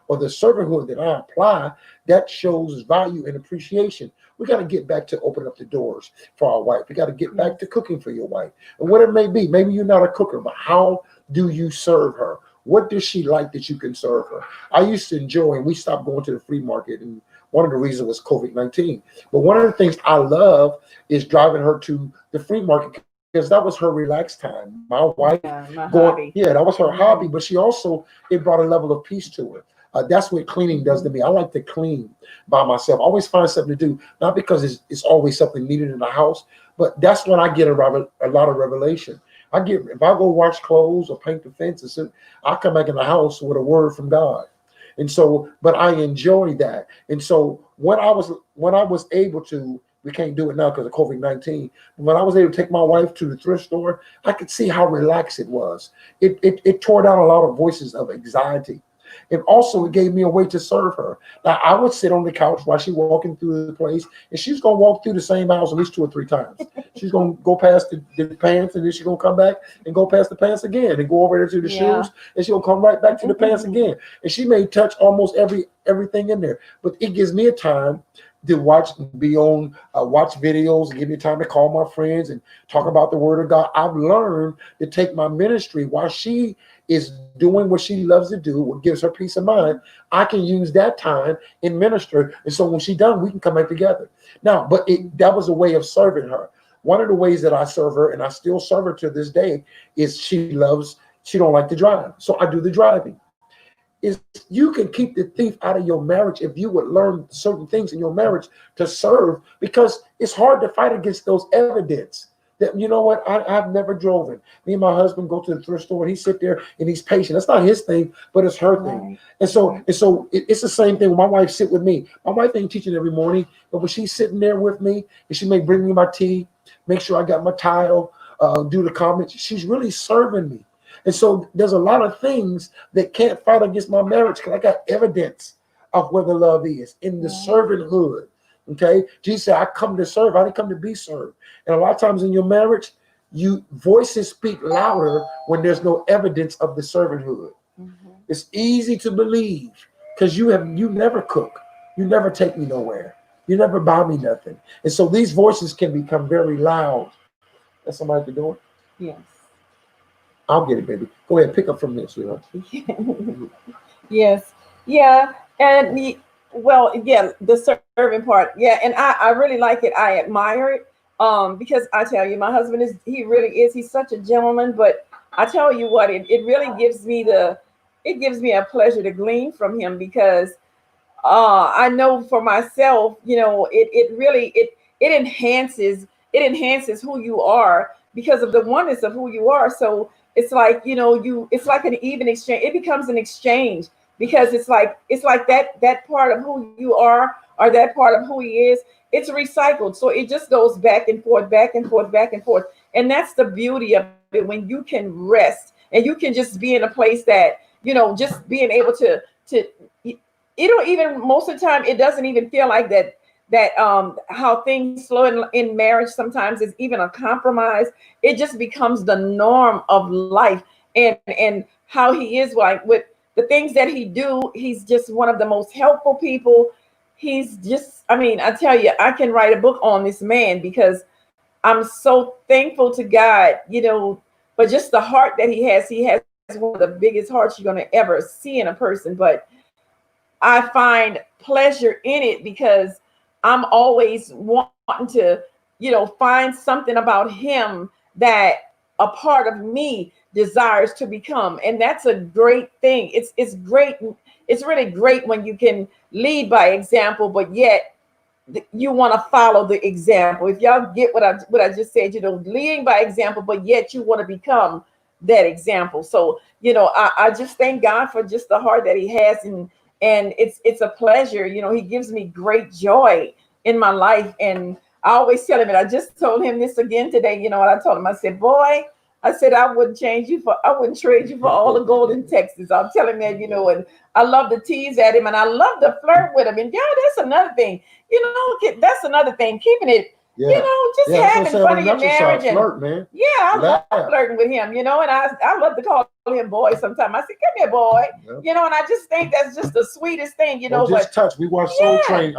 or the servanthood that I apply, that shows value and appreciation. We got to get back to opening up the doors for our wife. We got to get back to cooking for your wife. And what it may be, maybe you're not a cooker, but how do you serve her? What does she like that you can serve her? I used to enjoy, and we stopped going to the flea market, and one of the reasons was COVID-19. But one of the things I love is driving her to the flea market, because that was her relaxed time. My wife, hobby. That was her hobby, but it brought a level of peace to her. That's what cleaning does to me. I like to clean by myself. I always find something to do, not because it's always something needed in the house, but that's when I get a lot of revelation. If I go wash clothes or paint the fence, I come back in the house with a word from God. And so, but I enjoy that. And so when I was able to, we can't do it now because of COVID-19. When I was able to take my wife to the thrift store, I could see how relaxed it was. It tore down a lot of voices of anxiety. And also it gave me a way to serve her. Now I would sit on the couch while she's walking through the place, and she's gonna walk through the same house at least 2 or 3 times. She's gonna go past the pants, and then she's gonna come back and go past the pants again, and go over there to the shoes, and she'll come right back to the pants again. And she may touch almost everything in there, but it gives me a time to watch videos, and give me time to call my friends and talk about the word of God. I've learned to take my ministry while she is doing what she loves to do, what gives her peace of mind. I can use that time in minister. And so when she's done, we can come back together. Now, but that was a way of serving her. One of the ways that I serve her, and I still serve her to this day, is she don't like to drive. So I do the driving. Is you can keep the thief out of your marriage if you would learn certain things in your marriage to serve, because it's hard to fight against those evidence. That, you know what, I've never driven. Me and my husband go to the thrift store, and he sit there and he's patient. That's not his thing, but it's her thing. And so it's the same thing when my wife sit with me. My wife ain't teaching every morning, but when she's sitting there with me, and she may bring me my tea, make sure I got my tile, do the comments, she's really serving me. And so there's a lot of things that can't fight against my marriage, because I got evidence of where the love is in the servanthood. Okay, Jesus said, I come to serve. I didn't come to be served. And a lot of times in your marriage, voices speak louder when there's no evidence of the servanthood. It's easy to believe, because you never cook, you never take me nowhere, you never buy me nothing. And so these voices can become very loud. That's somebody to do it? Yes. I'll get it, baby. Go ahead, pick up from this, sweetheart. Yes. Yeah. And the serving part. Yeah. And I really like it. I admire it. Because I tell you, my husband he's such a gentleman, but I tell you what, it really gives me a pleasure to glean from him, because I know for myself, it really it enhances who you are because of the oneness of who you are. So it's like, it's like an even exchange. It becomes an exchange because it's like that part of who you are or that part of who he is, it's recycled. So it just goes back and forth, back and forth, back and forth. And that's the beauty of it, when you can rest and you can just be in a place that, just being able to it don't even, most of the time it doesn't even feel like that how things flow in marriage sometimes is even a compromise. It just becomes the norm of life. And how he is, like, with the things that he do, he's just one of the most helpful people. He's just, I mean, I tell you, I can write a book on this man because I'm so thankful to God, but just the heart that he has. He has one of the biggest hearts you're going to ever see in a person. But I find pleasure in it because I'm always wanting to, find something about him that a part of me desires to become. And that's a great thing. It's great. It's really great when you can lead by example, but yet you want to follow the example. If y'all get what I just said, leading by example, but yet you want to become that example. So, I just thank God for just the heart that he has, and it's a pleasure. He gives me great joy in my life. And I always tell him, and I just told him this again today, what I told him. I said, boy, I said, I wouldn't trade you for all the gold in Texas. I'm telling him that, and I love to tease at him and I love to flirt with him. And yeah, that's another thing, that's another thing, keeping it, Yeah. Just having fun in your marriage. And flirt, man. yeah, I love flirting with him, and I love to call him boy sometimes. I say, come here, boy. Yep. And I just think that's just the sweetest thing, Just touch. We watched Soul Train.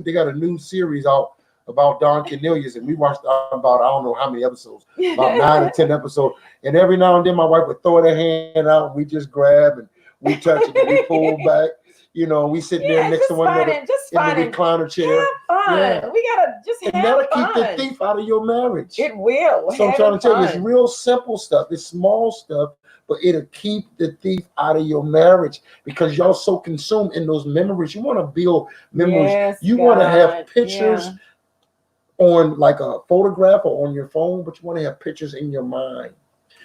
They got a new series out about Don Cornelius, and we watched about, I don't know how many episodes, about 9 or 10 episodes. And every now and then my wife would throw her hand out and we just grab and we touch it and we pull back. We sit there next to one another in the recliner chair. Have fun. Yeah. We gotta just have that'll fun. keep the thief out of your marriage. It will. So I'm trying to tell you, it's real simple stuff. It's small stuff, but it'll keep the thief out of your marriage because y'all so consumed in those memories. You want to build memories. Yes, you want to have pictures on like a photograph or on your phone, but you want to have pictures in your mind.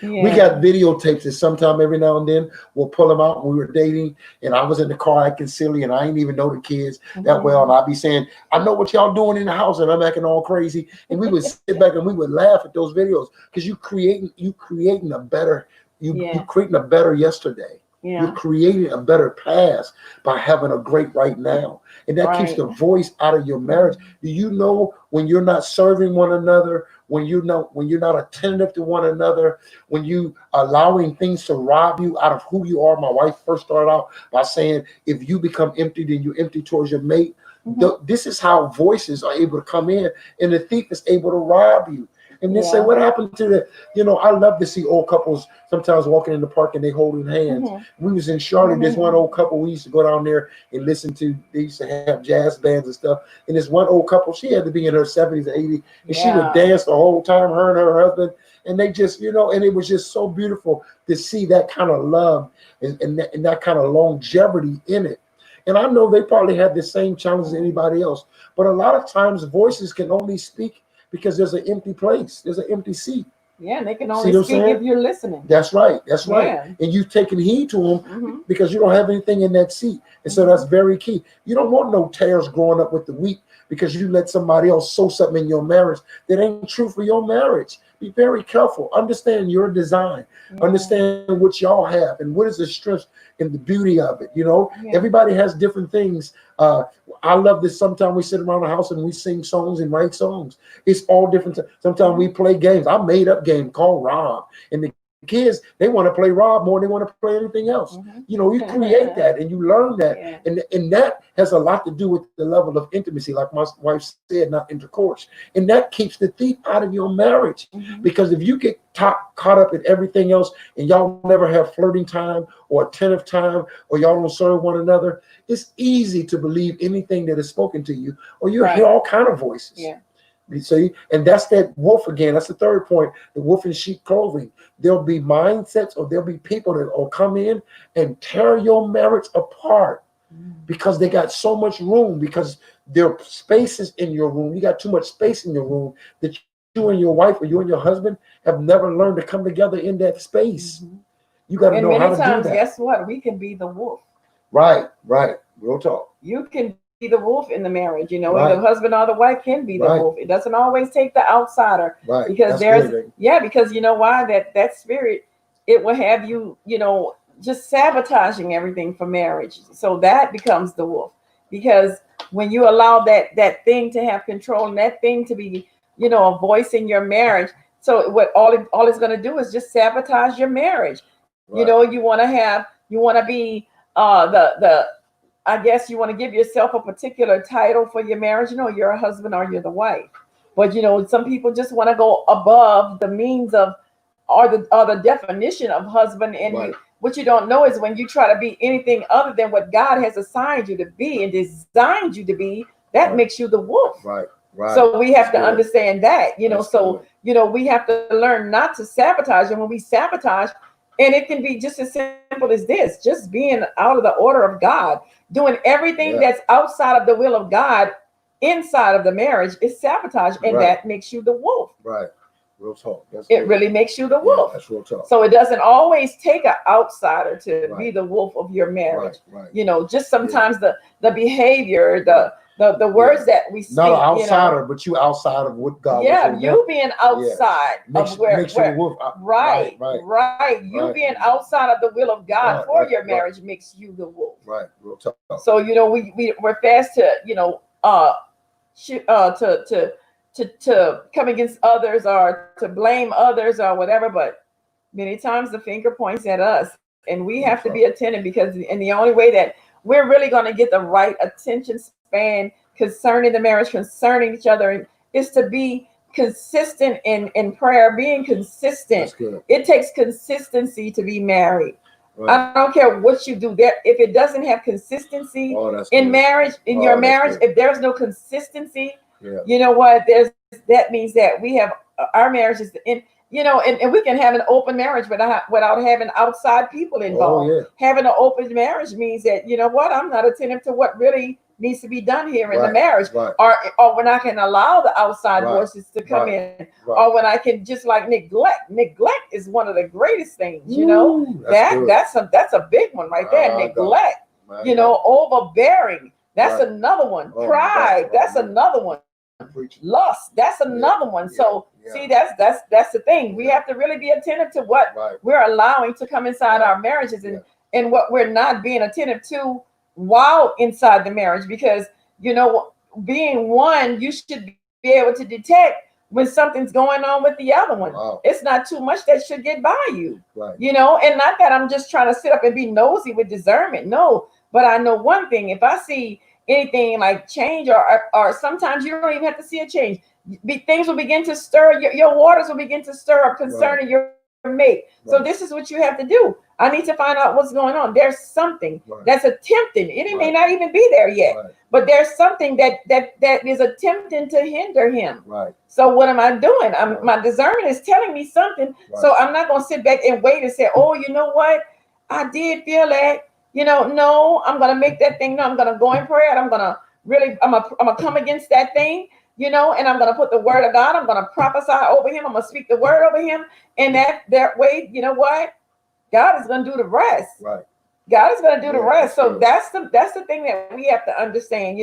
Yeah. We got videotapes that sometime every now and then we'll pull them out when we were dating and I was in the car acting silly and I didn't even know the kids that well. And I'd be saying, I know what y'all doing in the house and I'm acting all crazy. And we would sit back and we would laugh at those videos because you creating a better, you creating a better yesterday. Yeah. You're creating a better past by having a great right now. And that keeps the voice out of your marriage. Do you know when you're not serving one another, when you're not attentive to one another, when you allowing things to rob you out of who you are? My wife first started out by saying, if you become empty, then you're empty towards your mate. This is how voices are able to come in and the thief is able to rob you. And then say, what happened to the, I love to see old couples sometimes walking in the park and they holding hands. We was in Charlotte, there's one old couple, we used to go down there and listen to, they used to have jazz bands and stuff. And this one old couple, she had to be in her 70s or 80s, and she would dance the whole time, her and her husband. And they just, and it was just so beautiful to see that kind of love and that kind of longevity in it. And I know they probably have the same challenges as anybody else. But a lot of times voices can only speak because there's an empty place. There's an empty seat. Yeah, they can only speak if you're listening. That's right. That's right. And you've taken heed to them because you don't have anything in that seat. And so that's very key. You don't want no tares growing up with the wheat because you let somebody else sow something in your marriage that ain't true for your marriage. Be very careful. Understand your design. Understand what y'all have and what is the strength and the beauty of it. Everybody has different things. I love this. Sometimes we sit around the house and we sing songs and write songs. It's all different. Sometimes we play games. I made up game called Rob, and the kids, they want to play Rob more than they want to play anything else. You create that and you learn that. And that has a lot to do with the level of intimacy, like my wife said, not intercourse. And that keeps the thief out of your marriage. Because if you get caught up in everything else and y'all never have flirting time or attentive time, or y'all don't serve one another, it's easy to believe anything that is spoken to you, or you hear all kind of voices. You see, and that's that wolf again. That's the third point, the wolf in sheep clothing. There'll be mindsets or there'll be people that will come in and tear your marriage apart because they got so much room, because there are spaces in your room. You got too much space in your room that you and your wife or you and your husband have never learned to come together in that space. You got to And know how many to do times, that. guess what? We can be the wolf. Right. Real talk. You can be the wolf in the marriage, and Right. the husband or the wife can be the Right. wolf. It doesn't always take the outsider, Right. because That's good. because you know why, that spirit, it will have you, just sabotaging everything for marriage. So that becomes the wolf, because when you allow that thing to have control, and that thing to be, a voice in your marriage, so what all it's going to do is just sabotage your marriage. Right. You want to be the I guess you want to give yourself a particular title for your marriage. You're a husband or you're the wife. But some people just want to go above the means of, or the definition of husband. And Right. what you don't know is when you try to be anything other than what God has assigned you to be and designed you to be, that Right. makes you the wolf. Right. So we have That's to good. understand that, That's so, good. we have to learn not to sabotage. And when we sabotage, and it can be just as simple as this, just being out of the order of God, doing everything that's outside of the will of God inside of the marriage is sabotage. And that makes you the wolf. Right. Real talk. It really makes you the wolf. That's real talk. So it doesn't always take an outsider to be the wolf of your marriage. Right. Just sometimes the behavior, the words that we speak. Not an outsider, but you outside of what God wants you being outside of where makes you the wolf. Right. You being outside of the will of God for your marriage makes you the wolf. Right. Real talk. So we're fast to come against others or to blame others or whatever, but many times the finger points at us, and we have to be attentive, because the only way that we're really going to get the right attention span concerning the marriage, concerning each other, is to be consistent in prayer, being consistent. It takes consistency to be married. I don't care what you do there. If it doesn't have consistency in marriage, in your marriage, if there's no consistency, you know what? That means that we have our marriage is in, and we can have an open marriage without having outside people involved. Having an open marriage means that, I'm not attentive to what really needs to be done here in the marriage, or when I can allow the outside voices to come in, or when I can just like neglect. Neglect is one of the greatest things, that's a big one right there. Neglect, overbearing. That's another one. Pride. That's another one. Lust. That's another one. So see, that's the thing. We have to really be attentive to what we're allowing to come inside our marriages, and what we're not being attentive to while inside the marriage, because being one, you should be able to detect when something's going on with the other one. It's not too much that should get by you, and not that I'm just trying to sit up and be nosy with discernment. No, but I know one thing: if I see anything like change, or sometimes you don't even have to see a change, things will begin to stir, your waters will begin to stir up concerning your mate. So this is what you have to do. I need to find out what's going on. There's something that's attempting. It may not even be there yet, but there's something that is attempting to hinder him. So what am I doing? My discernment is telling me something. So I'm not going to sit back and wait and say, oh, you know what? I did feel that. No, I'm going to make that thing. No, I'm going to go in prayer, and I'm going to come against that thing, and I'm going to put the word of God. I'm going to prophesy over him. I'm going to speak the word over him. And that way, you know what? God is going to do the rest. God is going to do the rest. So that's the thing that we have to understand,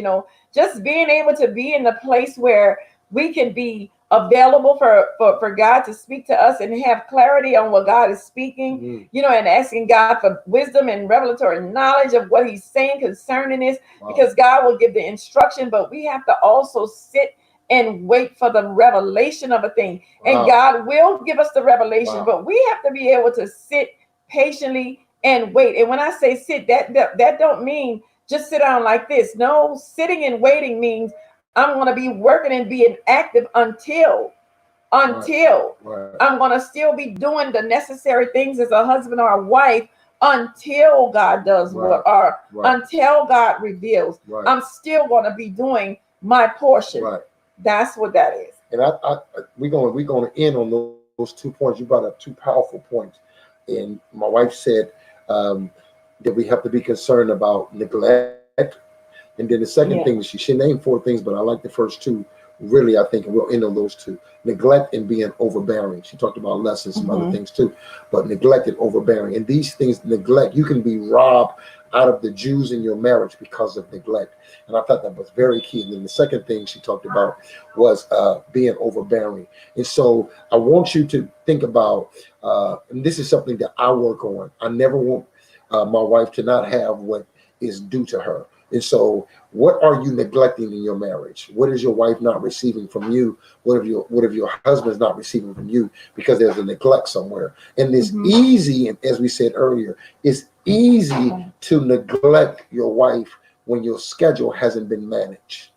just being able to be in the place where we can be available for God to speak to us and have clarity on what God is speaking, and asking God for wisdom and revelatory knowledge of what he's saying concerning this, because God will give the instruction, but we have to also sit and wait for the revelation of a thing. And God will give us the revelation, but we have to be able to sit patiently and wait. And when I say sit, that don't mean just sit down like this. No, sitting and waiting means I'm going to be working and being active until I'm going to still be doing the necessary things as a husband or a wife until God does until God reveals. I'm still going to be doing my portion. That's what that is. And we're going to end on those 2 points. You brought up 2 powerful points. And my wife said that we have to be concerned about neglect And then the second thing, she named 4 things, but I like the first 2 really. I think we'll end on those 2: neglect and being overbearing. She talked about less and some other things too, but neglect and overbearing. And these things, neglect, you can be robbed out of the Jews in your marriage because of neglect. And I thought that was very key. And then the second thing she talked about was being overbearing. And so I want you to think about, and this is something that I work on. I never want my wife to not have what is due to her. And so what are you neglecting in your marriage? What is your wife not receiving from you? What if your husband's not receiving from you? Because there's a neglect somewhere. And it's easy, and as we said earlier, it's easy to neglect your wife when your schedule hasn't been managed,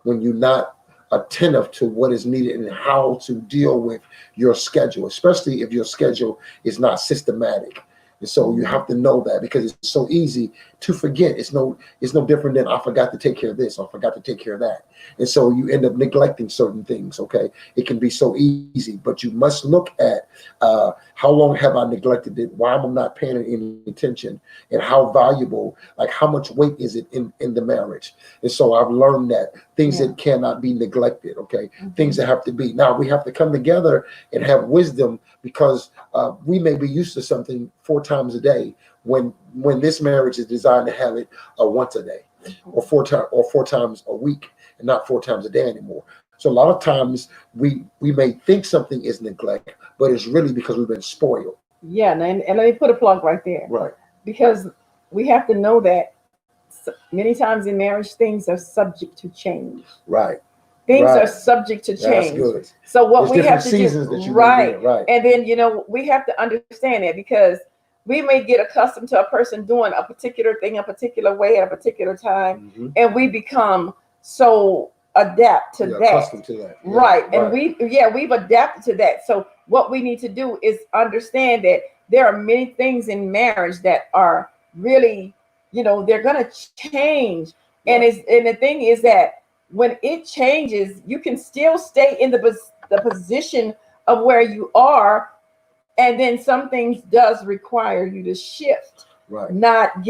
when you're not attentive to what is needed and how to deal with your schedule, especially if your schedule is not systematic. And so you have to know that, because it's so easy to forget. It's no different than I forgot to take care of this, or I forgot to take care of that. And so you end up neglecting certain things. Okay. It can be so easy, but you must look at how long have I neglected it? Why am I not paying any attention? And how valuable, like how much weight is it in the marriage? And so I've learned that things that cannot be neglected. Okay. Things that have to be. Now we have to come together and have wisdom, because we may be used to something 4 times a day when this marriage is designed to have it once a day, or 4 times a week, and not 4 times a day anymore. So a lot of times we may think something is neglect, but it's really because we've been spoiled. Yeah, and let me put a plug right there. Right. Because we have to know that many times in marriage, things are subject to change. Right. Things are subject to change. That's good. So what There's we have to seasons do, that you right. right. And then, we have to understand that, because we may get accustomed to a person doing a particular thing a particular way at a particular time, and we become so accustomed to that. Yeah, right. And we've adapted to that. So what we need to do is understand that there are many things in marriage that are really, they're going to change. And the thing is that when it changes, you can still stay in the position of where you are, and then some things does require you to shift, right? Not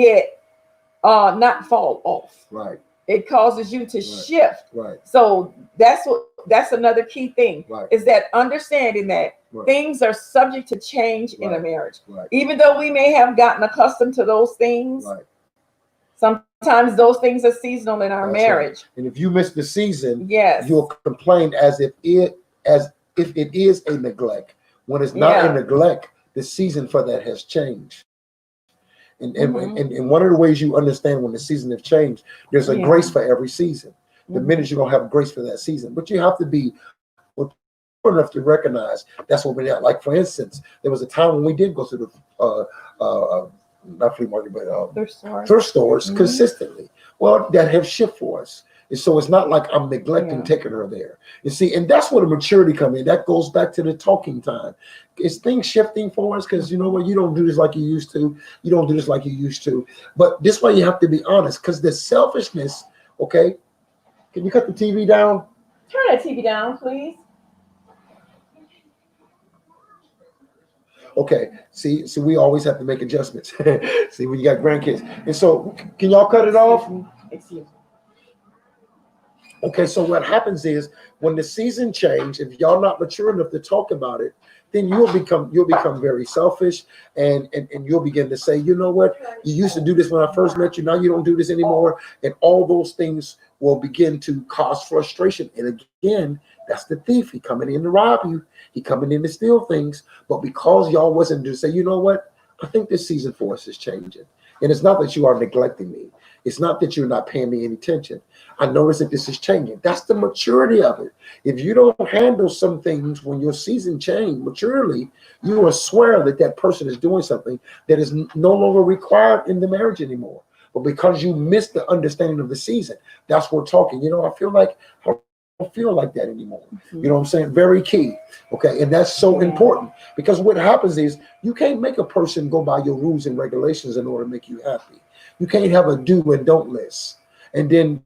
fall off, right? It causes you to shift, right? So that's another key thing, right? Is that understanding that things are subject to change in a marriage, right? Even though we may have gotten accustomed to those things, right? Sometimes those things are seasonal in our marriage. Right. And if you miss the season, you'll complain as if it is a neglect. When it's not a neglect, the season for that has changed. And one of the ways you understand when the season has changed, there's a grace for every season. The minute you're gonna have grace for that season, but you have to be enough to recognize that's what we're at. Like for instance, there was a time when we did go to the not flea market, but thrift stores consistently. Well, that have shift for us. And so it's not like I'm neglecting taking her there. You see, and that's where the maturity comes in. That goes back to the talking time. Is things shifting for us? Because you know what, you don't do this like you used to. You don't do this like you used to. But this way you have to be honest, because the selfishness, okay? Can you cut the TV down? Turn that TV down, please. Okay, see, we always have to make adjustments. See, when you got grandkids. And so, can y'all cut it off? Excuse me. Okay, so what happens is when the season change, if y'all not mature enough to talk about it, then you'll become very selfish, and you'll begin to say, you know what, you used to do this when I first met you, now you don't do this anymore, and all those things will begin to cause frustration. And again, that's the thief. He coming in to rob you. He coming in to steal things. But because y'all wasn't to say, you know what, I think this season for us is changing. And it's not that you are neglecting me. It's not that you're not paying me any attention. I notice that this is changing. That's the maturity of it. If you don't handle some things when your season change maturely, you will swear that person is doing something that is no longer required in the marriage anymore. But because you missed the understanding of the season, that's what we're talking. I feel like I don't feel like that anymore. You know what I'm saying? Very key. Okay. And that's so important, because what happens is you can't make a person go by your rules and regulations in order to make you happy. You can't have a do and don't list. And then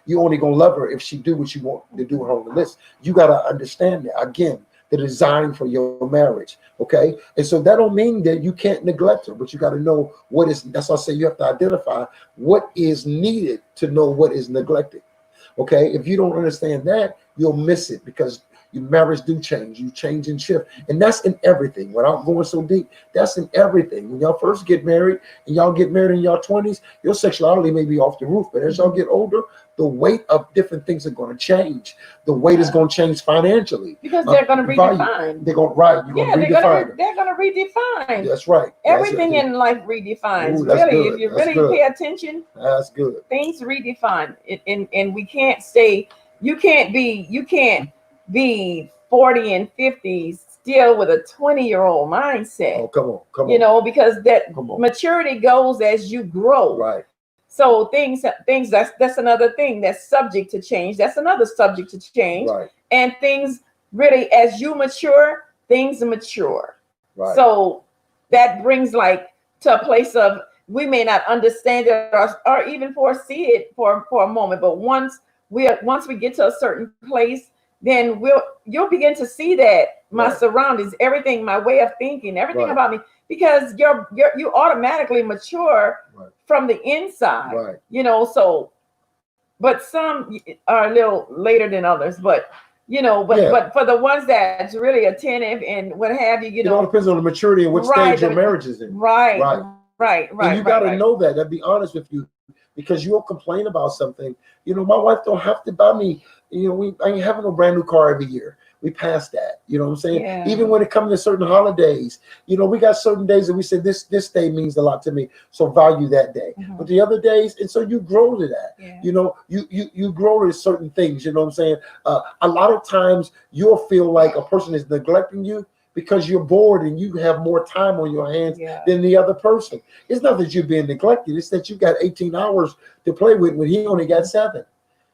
you only gonna love her if she do what you want to do her on the list. You got to understand that. Again, the design for your marriage. Okay. And so that don't mean that you can't neglect her, but you got to know what is, that's why I say you have to identify what is needed to know what is neglected. Okay. If you don't understand that, you'll miss it, because your marriage do change. You change and shift. And that's in everything. Without going so deep, that's in everything. When y'all first get married and y'all get married in your 20s, your sexuality may be off the roof. But as y'all get older, the weight of different things are going to change. The weight is going to change financially. Because they're going to redefine. They're going to, right. You're going to redefine. They're going to redefine. That's right. Everything in life redefines. Ooh, really, good. If you That's really good. pay attention, that's good. Things redefine. And we can't say, you can't be 40 and 50 still with a 20-year-old mindset. Oh, come on. You know, because that maturity goes as you grow. Right. So things that's another thing that's subject to change. That's another subject to change. Right. And things really, as you mature, things mature. Right. So that brings like to a place of, we may not understand it or even foresee it for a moment, but once we get to a certain place, then you'll begin to see that my surroundings, everything, my way of thinking, everything about me, because you automatically mature from the inside. Right. You know, so, but some are a little later than others, but you know, but for the ones that's really attentive and what have you, it all depends on the maturity and what stage your marriage is in. Right. And you got to know that. I'll be honest with you, because you'll complain about something. You know, my wife don't have to buy me. You know, I ain't having no brand new car every year. We passed that. You know what I'm saying? Yeah. Even when it comes to certain holidays, you know, we got certain days that we said this day means a lot to me, so value that day. Mm-hmm. But the other days, and so you grow to that. Yeah. You know, you grow to certain things. You know what I'm saying? A lot of times you'll feel like a person is neglecting you because you're bored and you have more time on your hands than the other person. It's not that you're being neglected. It's that you got 18 hours to play with when he only got 7.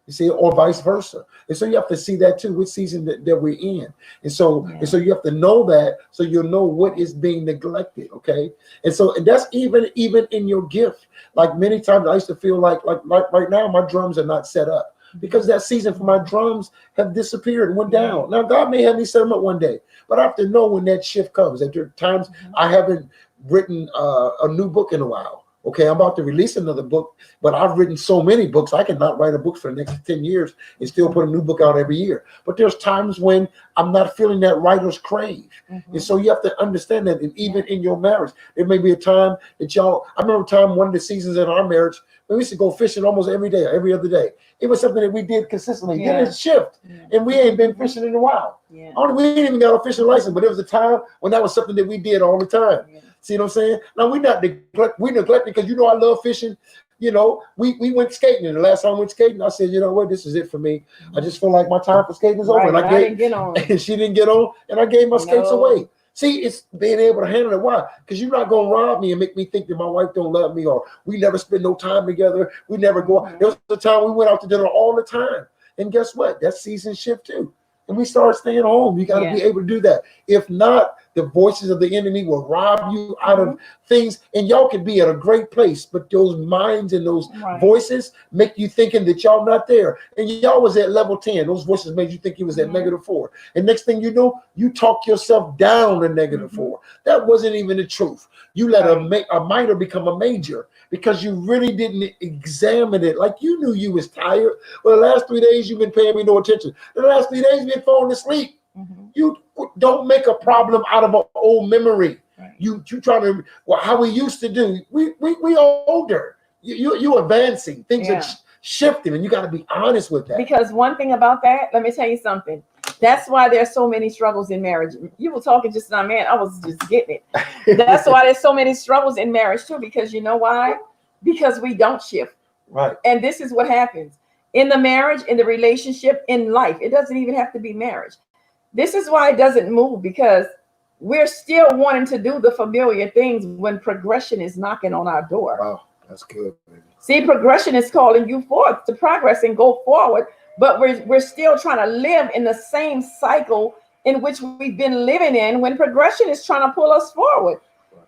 You see, or vice versa. And so you have to see that too, what season that we're in. And so you have to know that, so you'll know what is being neglected. Okay. And so, and that's even in your gift. Like many times I used to feel like right now, my drums are not set up, because that season for my drums have disappeared and went down. Now God may have me set them up one day, but I have to know when that shift comes. That there are times I haven't written a new book in a while. Okay, I'm about to release another book, but I've written so many books, I cannot write a book for the next 10 years and still put a new book out every year. But there's times when I'm not feeling that writer's crave. And so you have to understand that. And even in your marriage, there may be a time that I remember a time, one of the seasons in our marriage, we used to go fishing almost every day, every other day. It was something that we did consistently. Then it shift, and we ain't been fishing in a while. We didn't even got a fishing license, but there was a time when that was something that we did all the time. See what I'm saying? Now we neglect because you know I love fishing. You know, we went skating, and the last time we went skating, I said, you know what, this is it for me. I just feel like my time for skating is over. And I didn't get on. And she didn't get on, and I gave my skates away. See, it's being able to handle it. Why? Because you're not gonna rob me and make me think that my wife don't love me, or we never spend no time together. We never go. There was a time we went out to dinner all the time, and guess what? That season shift too. And we started staying home. You got to be able to do that. If not, the voices of the enemy will rob you out of things, and y'all could be at a great place, but those minds and those voices make you thinking that y'all not there, and y'all was at level 10. Those voices made you think you was at -4, and next thing you know, you talk yourself down to -4. That wasn't even the truth. You let a minor become a major because you really didn't examine it. Like you knew you was tired. Well, the last 3 days you've been paying me no attention. The last 3 days you've been falling asleep. You don't make a problem out of an old memory. You trying to, well, how we used to do. We are older. You advancing. Things are shifting, and you got to be honest with that. Because one thing about that, let me tell you something. That's why there's so many struggles in marriage. You were talking just now, man. I was just getting it. That's why there's so many struggles in marriage too. Because you know why? Because we don't shift. Right. And this is what happens in the marriage, in the relationship, in life. It doesn't even have to be marriage. This is why it doesn't move, because we're still wanting to do the familiar things when progression is knocking on our door. Wow, that's good, baby. See, progression is calling you forth to progress and go forward, but we're still trying to live in the same cycle in which we've been living in when progression is trying to pull us forward.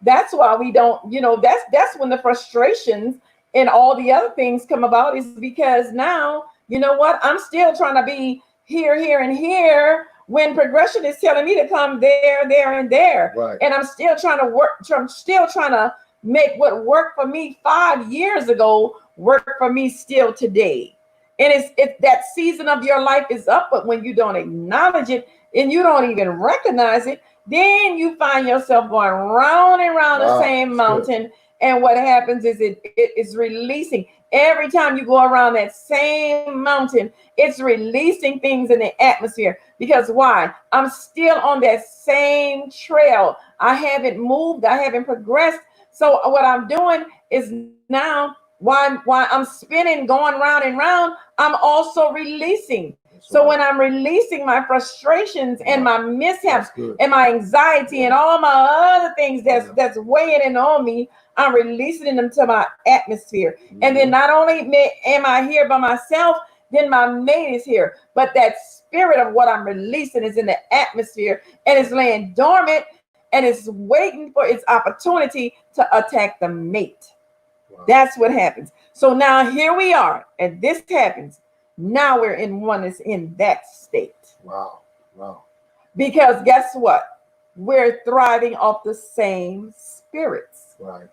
That's why we don't, you know, that's when the frustrations and all the other things come about, is because now, you know what, I'm still trying to be here, and here, when progression is telling me to come there, there, and there. Right. And I'm still trying to work. I'm still trying to make what worked for me 5 years ago work for me still today. And it's that season of your life is up, but when you don't acknowledge it and you don't even recognize it, then you find yourself going round and round the same mountain. Good. And what happens is it is releasing. Every time you go around that same mountain, it's releasing things in the atmosphere. Because why? I'm still on that same trail. I haven't moved. I haven't progressed. So what I'm doing is now, while I'm spinning, going round and round, I'm also releasing. So when I'm releasing my frustrations and my mishaps and my anxiety and all my other things that's weighing in on me, I'm releasing them to my atmosphere. And then not only am I here by myself, then my mate is here. But that spirit of what I'm releasing is in the atmosphere and it's laying dormant and it's waiting for its opportunity to attack the mate. Wow. That's what happens. So now here we are, and this happens. Now we're in oneness in that state. Wow. Wow. Because guess what? We're thriving off the same spirits. Right.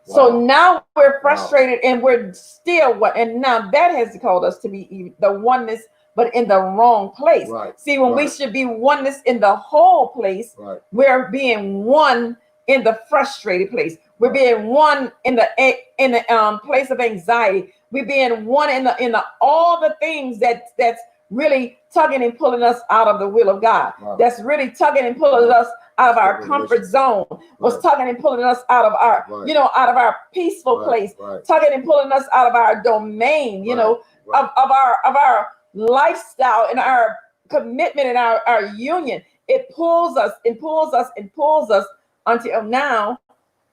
Wow. So now we're frustrated and we're still what? And now that has called us to be the oneness, but in the wrong place. Right. See, when we should be oneness in the whole place, we're being one in the frustrated place. We're being one in the place of anxiety. We're being one in the all the things that's really tugging and pulling us out of the will of God. Wow. That's really tugging and pulling us out of our comfort zone. Was tugging and pulling us out of our, out of our peaceful place. Tugging and pulling us out of our domain, of our lifestyle and our commitment and our union. It pulls us and pulls us and pulls us until now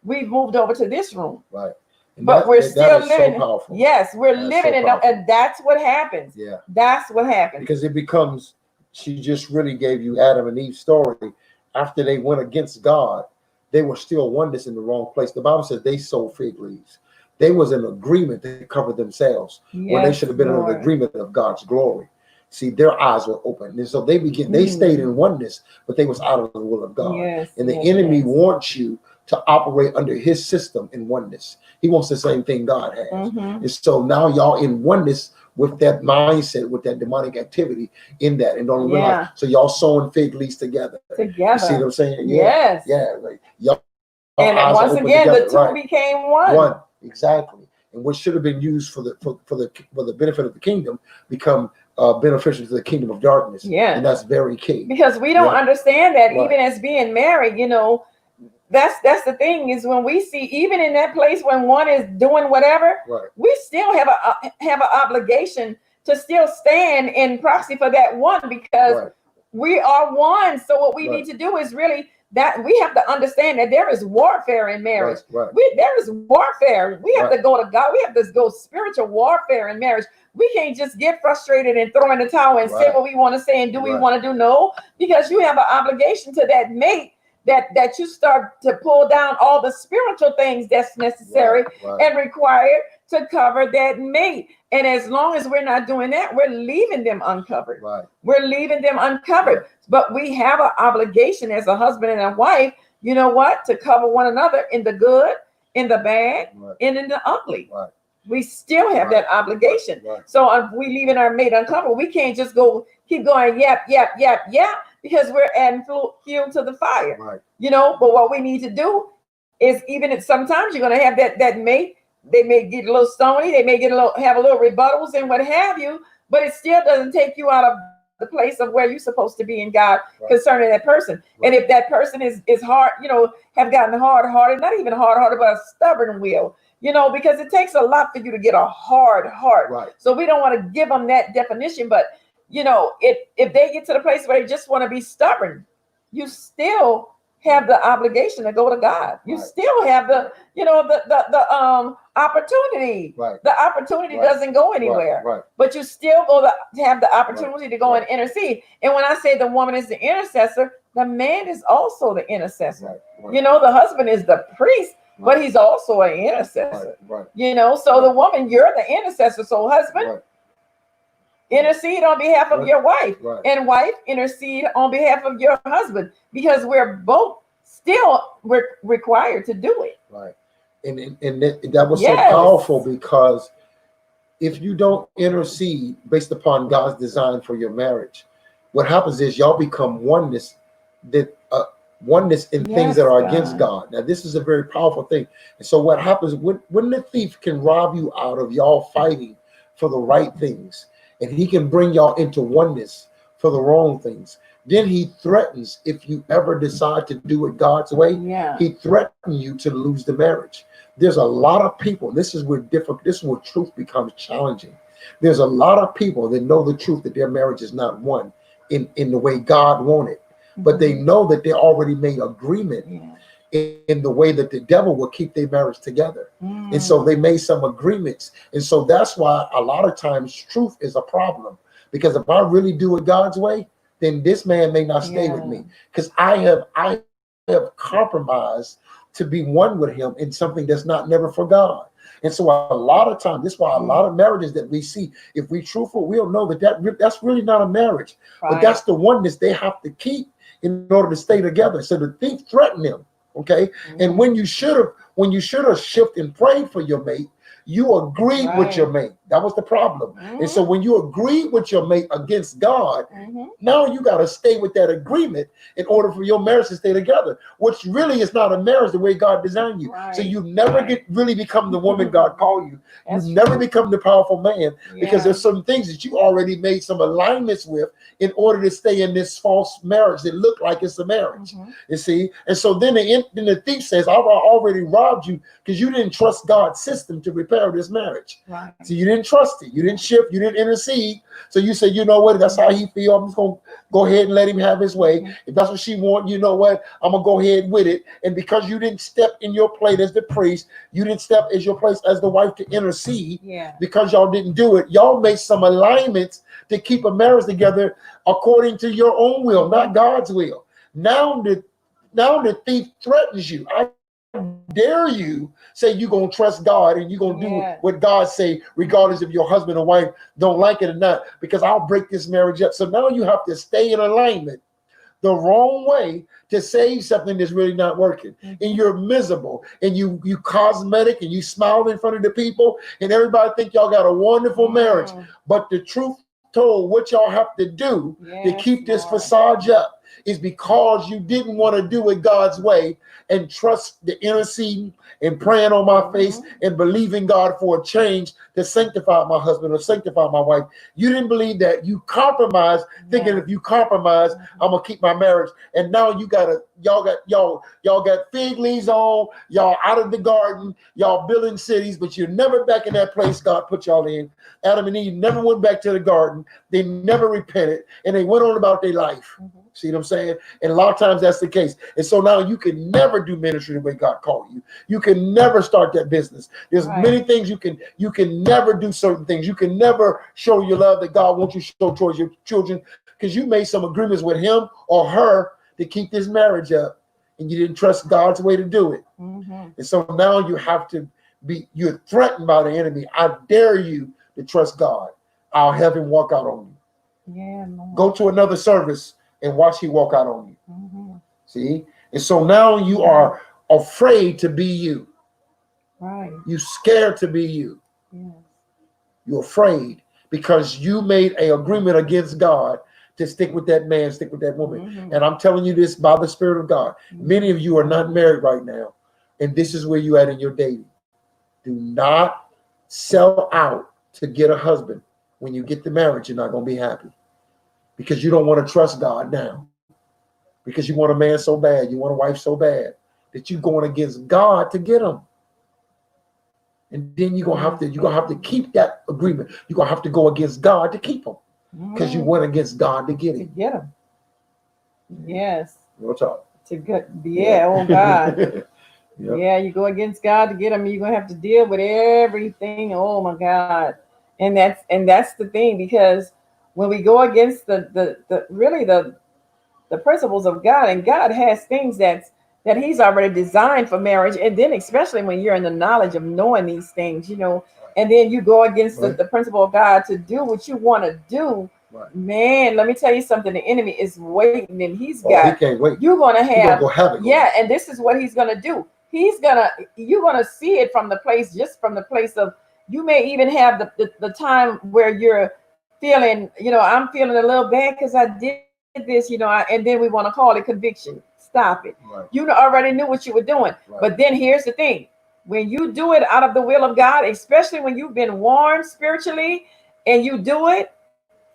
we've moved over to this room. Right. And but we're still living. So yes, we're living in and that's what happens. Yeah. That's what happens. Because it becomes, she just really gave you Adam and Eve's story. After they went against God, they were still oneness in the wrong place. The Bible says they sowed fig leaves. They was in agreement to cover themselves when they should have been in an agreement of God's glory. See, their eyes were open. And so they stayed in oneness, but they was out of the will of God. Yes, and the enemy wants you to operate under his system in oneness. He wants the same thing God has. And so now y'all in oneness with that mindset, with that demonic activity in that, and don't realize. So y'all sowing fig leaves together. You see what I'm saying? Yes. Yeah. Like y'all. And once again, together, the two became one. One, exactly. And what should have been used for the benefit of the kingdom become beneficial to the kingdom of darkness. Yeah. And that's very key. Because we don't understand that even as being married, that's the thing is when we see even in that place when one is doing whatever, we still have an obligation to still stand in proxy for that one because we are one. So what we need to do is really that we have to understand that there is warfare in marriage. There is warfare. We have to go to God. We have to go spiritual warfare in marriage. We can't just get frustrated and throw in the towel and say what we want to say and do we want to do. No, because you have an obligation to that mate that you start to pull down all the spiritual things that's necessary and required to cover that mate. And as long as we're not doing that, we're leaving them uncovered. We're leaving them uncovered. But we have an obligation as a husband and a wife, to cover one another in the good, in the bad, and in the ugly. We still have that obligation. So if we leaving our mate uncovered, we can't just keep going, yap, because we're adding fuel to the fire. But what we need to do is even if sometimes you're going to have that mate, they may get a little stony, they may have a little rebuttals and what have you, but it still doesn't take you out of the place of where you're supposed to be in God concerning that person. And if that person is hard, have gotten hard-hearted, not even hard-hearted, but a stubborn will, because it takes a lot for you to get a hard heart. So we don't want to give them that definition, but if they get to the place where they just want to be stubborn, you still have the obligation to go to God. You still have the opportunity. The opportunity doesn't go anywhere, but you still go to have the opportunity to go and intercede. And when I say the woman is the intercessor, the man is also the intercessor. The husband is the priest, but he's also an intercessor. So the woman, you're the intercessor. So husband, intercede on behalf of your wife, Right. and wife, intercede on behalf of your husband, because we're both still required to do it. Right. And that was so Yes. powerful, because if you don't intercede based upon God's design for your marriage, what happens is y'all become oneness, that oneness in things that are against God. Now, this is a very powerful thing. And so what happens when the thief can rob you out of y'all fighting for the right things, and he can bring y'all into oneness for the wrong things, then he threatens, if you ever decide to do it God's way, he threatens you to lose the marriage. There's a lot of people, this is where truth becomes challenging. There's a lot of people that know the truth that their marriage is not one in the way God wanted, but they know that they already made agreement in the way that the devil will keep their marriage together. And so they made some agreements. And so that's why a lot of times truth is a problem, because if I really do it God's way, then this man may not stay with me, because I have compromised to be one with him in something that's not never for God. And so a lot of times, this is why a lot of marriages that we see, if we truthful, we'll know that's really not a marriage, but that's the oneness they have to keep in order to stay together. So the thief threatened them. Okay. And when you should have shifted and prayed for your mate, you agreed with your mate. That was the problem. And so when you agree with your mate against God, now you got to stay with that agreement in order for your marriage to stay together, which really is not a marriage the way God designed you. So you never really become the woman God called you. You never become the powerful man, because there's some things that you already made some alignments with in order to stay in this false marriage that look like it's a marriage. You see? And so then the thief says, I've already robbed you because you didn't trust God's system to repair this marriage. So you didn't trust it. You didn't shift. You didn't intercede. So you said, you know what? That's how he feel. I'm just going to go ahead and let him have his way. If that's what she wants, you know what? I'm going to go ahead with it. And because you didn't step in your place as the priest, you didn't step as your place as the wife to intercede, because y'all didn't do it. Y'all made some alignments to keep a marriage together according to your own will, not God's will. Now the thief threatens you. I dare you say you're going to trust God and you're going to do what God say, regardless if your husband or wife don't like it or not, because I'll break this marriage up. So now you have to stay in alignment the wrong way to save something that's really not working. And you're miserable, and you cosmetic, and you smile in front of the people, and everybody think y'all got a wonderful marriage. But the truth told, what y'all have to do to keep this facade up is because you didn't want to do it God's way and trust the interceding and praying on my face and believing God for a change to sanctify my husband or sanctify my wife. You didn't believe that. You compromised, thinking if you compromise, I'm gonna keep my marriage. And now y'all got fig leaves on, y'all out of the garden, y'all building cities, but you're never back in that place God put y'all in. Adam and Eve never went back to the garden. They never repented, and they went on about their life. See what I'm saying? And a lot of times that's the case. And so now you can never do ministry the way God called you. You can never start that business. There's many things you can never do certain things. You can never show your love that God wants you to show towards your children, because you made some agreements with him or her to keep this marriage up, and you didn't trust God's way to do it. And so now you're threatened by the enemy. I dare you to trust God. I'll have him walk out on you. Go to another service and watch he walk out on you. See? And so now you are afraid to be you. You scared to be you. You're afraid because you made an agreement against God to stick with that man, stick with that woman. And I'm telling you this by the Spirit of God. Many of you are not married right now, and this is where you at in your dating. Do not sell out to get a husband. When you get the marriage, you're not going to be happy, because you don't want to trust God now, because you want a man so bad, you want a wife so bad that you're going against God to get him. And then you're gonna have to keep that agreement. You're gonna have to go against God to keep him, because you went against God to get him. Yes. We'll talk. To get, oh God. Yeah, you go against God to get him, you're gonna have to deal with everything. Oh my God. And that's the thing, because when we go against the principles of God, and God has things that he's already designed for marriage, and then especially when you're in the knowledge of knowing these things, and then you go against Right. the principle of God to do what you want to do. Right. Man, let me tell you something. The enemy is waiting, and he's He got. can't wait. You're gonna He's gonna have. go havoc. Yeah, and this is what he's gonna do. You're gonna see it from the place, just from the place of. You may even have the time where you're feeling, I'm feeling a little bad because I did this, and then we want to call it conviction. Stop it. Right. You already knew what you were doing. Right. But then here's the thing. When you do it out of the will of God, especially when you've been warned spiritually and you do it,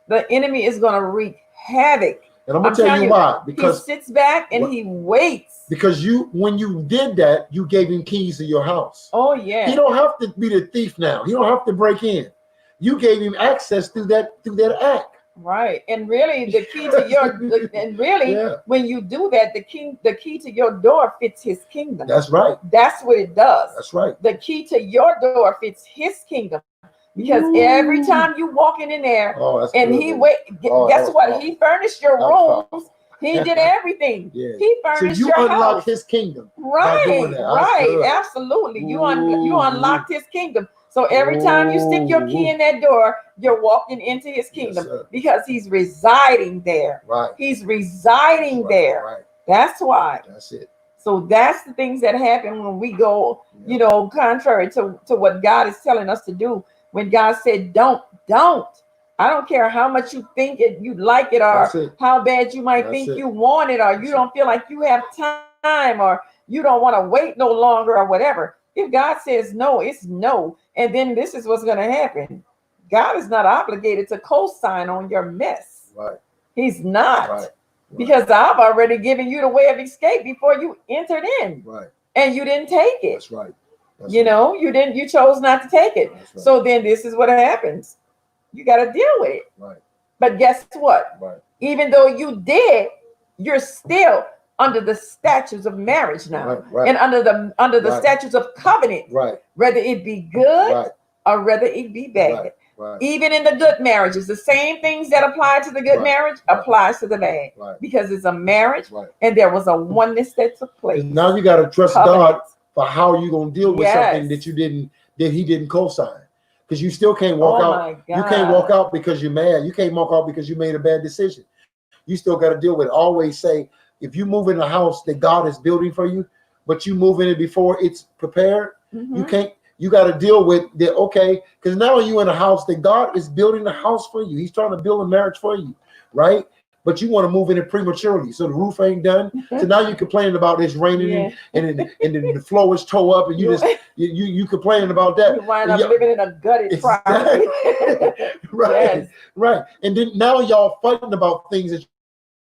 the enemy is going to wreak havoc. And I'm gonna tell you why. Because he sits back and he waits. Because when you did that, you gave him keys to your house. Oh yeah. He don't have to be the thief now. He don't have to break in. You gave him access through that act. Right. And really the key to your when you do that, the key to your door fits his kingdom. That's right. That's what it does. That's right. The key to your door fits his kingdom. Because every time you walking in there and guess what? He furnished your rooms. He did everything. Yeah. He furnished so you your unlock house. his kingdom. Right. Absolutely. You unlocked his kingdom. So every time you stick your key in that door, you're walking into his kingdom because he's residing there. Right. He's residing there. Right. That's why. That's it. So that's the things that happen when we go, contrary to what God is telling us to do. When God said, don't. I don't care how much you think it, you like it, or how bad you might think you want it, or you don't feel like you have time, or you don't want to wait no longer, or whatever. If God says no, it's no. And then this is what's going to happen. God is not obligated to co-sign on your mess. Right. He's not. Right. Because I've already given you the way of escape before you entered in. Right. And you didn't take it. That's right. You chose not to take it. Right. So then this is what happens. You got to deal with it. Right. But guess what? Right. Even though you did, you're still under the statutes of marriage now. Right. And under the statutes of covenant. Right. Whether it be good or whether it be bad. Right. Even in the good marriages, the same things that apply to the good marriage applies to the bad. Right. Because it's a marriage and there was a oneness that took place. And now you got to trust God for how you're going to deal with something that he didn't co-sign. Because you still can't walk out. You can't walk out because you're mad. You can't walk out because you made a bad decision. You still got to deal with it. Always say, if you move in a house that God is building for you, but you move in it before it's prepared, you got to deal with that. Okay, because now you're in a house that God is building a house for you. He's trying to build a marriage for you, right? But you want to move in it prematurely, so the roof ain't done. So now you're complaining about it's raining and the floor is toe up, and you complaining about that. You wind up living in a gutted property. Right, right. And then now y'all fighting about things that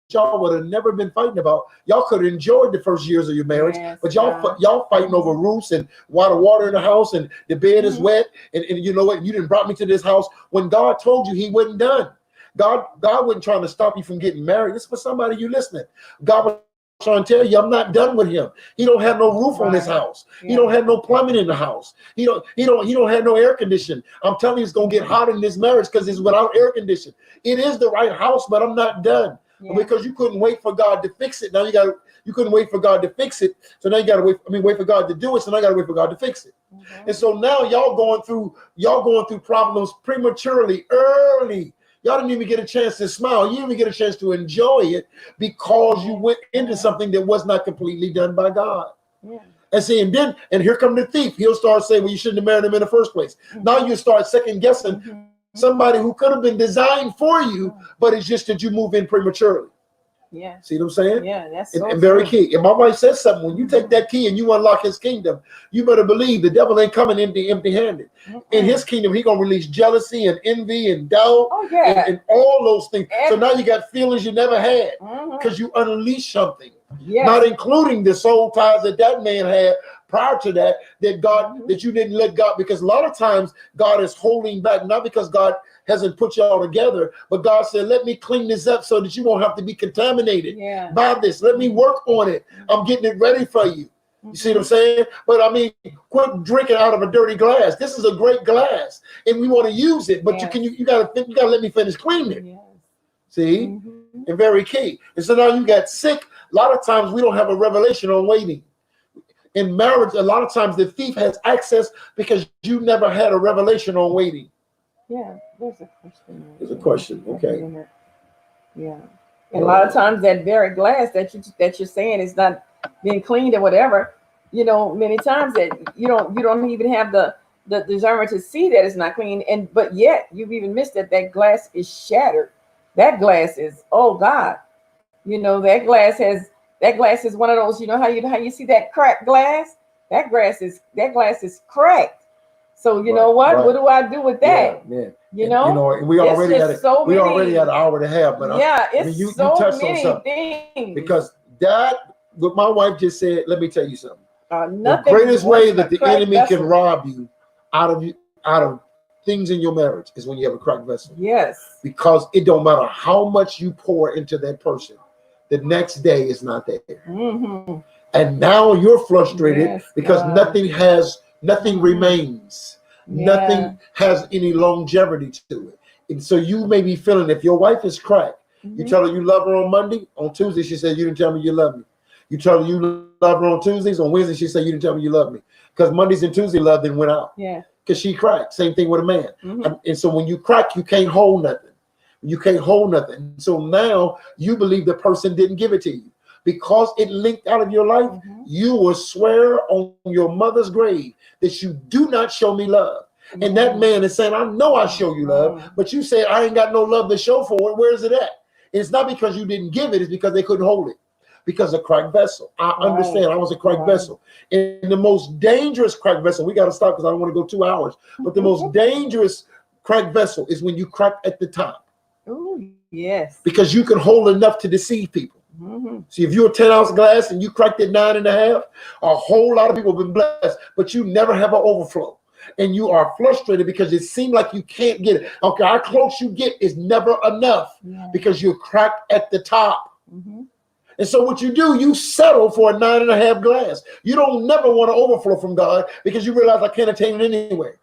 y'all would have never been fighting about. Y'all could have enjoyed the first years of your marriage, but y'all fighting over roofs and water in the house, and the bed is wet, and you know what? You didn't brought me to this house when God told you he wasn't done. God wasn't trying to stop you from getting married. This is for somebody you listening. God was trying to tell you, I'm not done with him. He don't have no roof on his house. He don't have no plumbing in the house. He don't have no air conditioning. I'm telling you, it's gonna get hot in this marriage because it's without air conditioning. It is the right house, but I'm not done. Because you couldn't wait for God to fix it. Now you couldn't wait for God to fix it. So now you gotta wait for God to do it. So now you gotta wait for God to fix it. And so now y'all going through problems prematurely, early. Y'all didn't even get a chance to smile. You didn't even get a chance to enjoy it because you went into something that was not completely done by God. And see, and here come the thief. He'll start saying, well, you shouldn't have married him in the first place. Now you start second guessing somebody who could have been designed for you, but it's just that you move in prematurely. Yeah. See what I'm saying? Yeah, that's and very key. And my wife says something, when you take that key and you unlock his kingdom, you better believe the devil ain't coming empty-handed. In his kingdom, he gonna release jealousy and envy and doubt and all those things. So now you got feelings you never had because you unleash something. Not including the soul ties that man had prior to that that you didn't let God, because a lot of times God is holding back, not because God hasn't put y'all together, but God said, let me clean this up so that you won't have to be contaminated by this. Let me work on it. I'm getting it ready for you. You see what I'm saying? But I mean, quit drinking out of a dirty glass. This is a great glass, and we want to use it, but you gotta let me finish cleaning it. See? And very key. And so now you got sick. A lot of times we don't have a revelation on waiting. in marriage, a lot of times the thief has access because you never had a revelation on waiting. Yeah, there's a question. There's a question. Okay. Yeah. And a lot of times that very glass that you're saying is not being cleaned or whatever, many times that you don't even have the discernment to see that it's not clean. But yet you've even missed that glass is shattered. That glass is, oh God, that glass is one of those, how you see that cracked glass? That glass is cracked. So what do I do with that? Yeah. We already had an hour and a half, but it's you so touched many on something. things. Because what my wife just said, let me tell you something. The Nothing greatest way that the enemy vessel can rob you out of things in your marriage is when you have a cracked vessel. Yes. Because it don't matter how much you pour into that person, the next day is not there. Mm-hmm. And now you're frustrated because God. nothing remains. Yeah. Nothing has any longevity to it. And so you may be feeling, if your wife is cracked, you tell her you love her on Monday, on Tuesday she said you didn't tell me you love me. You tell her you love her on Tuesdays, on Wednesday she said you didn't tell me you love me. Because Mondays and Tuesday love then went out. Yeah. Because she cracked. Same thing with a man. Mm-hmm. And so when you crack, you can't hold nothing. You can't hold nothing. So now you believe the person didn't give it to you. Because it linked out of your life, you will swear on your mother's grave that you do not show me love. And that man is saying, I know I show you love, but you say, I ain't got no love to show for it. Where is it at? And it's not because you didn't give it, it's because they couldn't hold it. Because of cracked vessel. I understand. I was a cracked vessel. And the most dangerous cracked vessel, we got to stop because I don't want to go 2 hours, but the most dangerous cracked vessel is when you crack at the top. Ooh, yes. Because you can hold enough to deceive people. See, if you're a 10-ounce glass and you cracked it 9.5, a whole lot of people have been blessed, but you never have an overflow. And you are frustrated because it seems like you can't get it. Okay, how close you get is never enough because you're cracked at the top. And so what you do, you settle for a 9.5 glass. You don't never want to overflow from God because you realize I can't attain it anyway.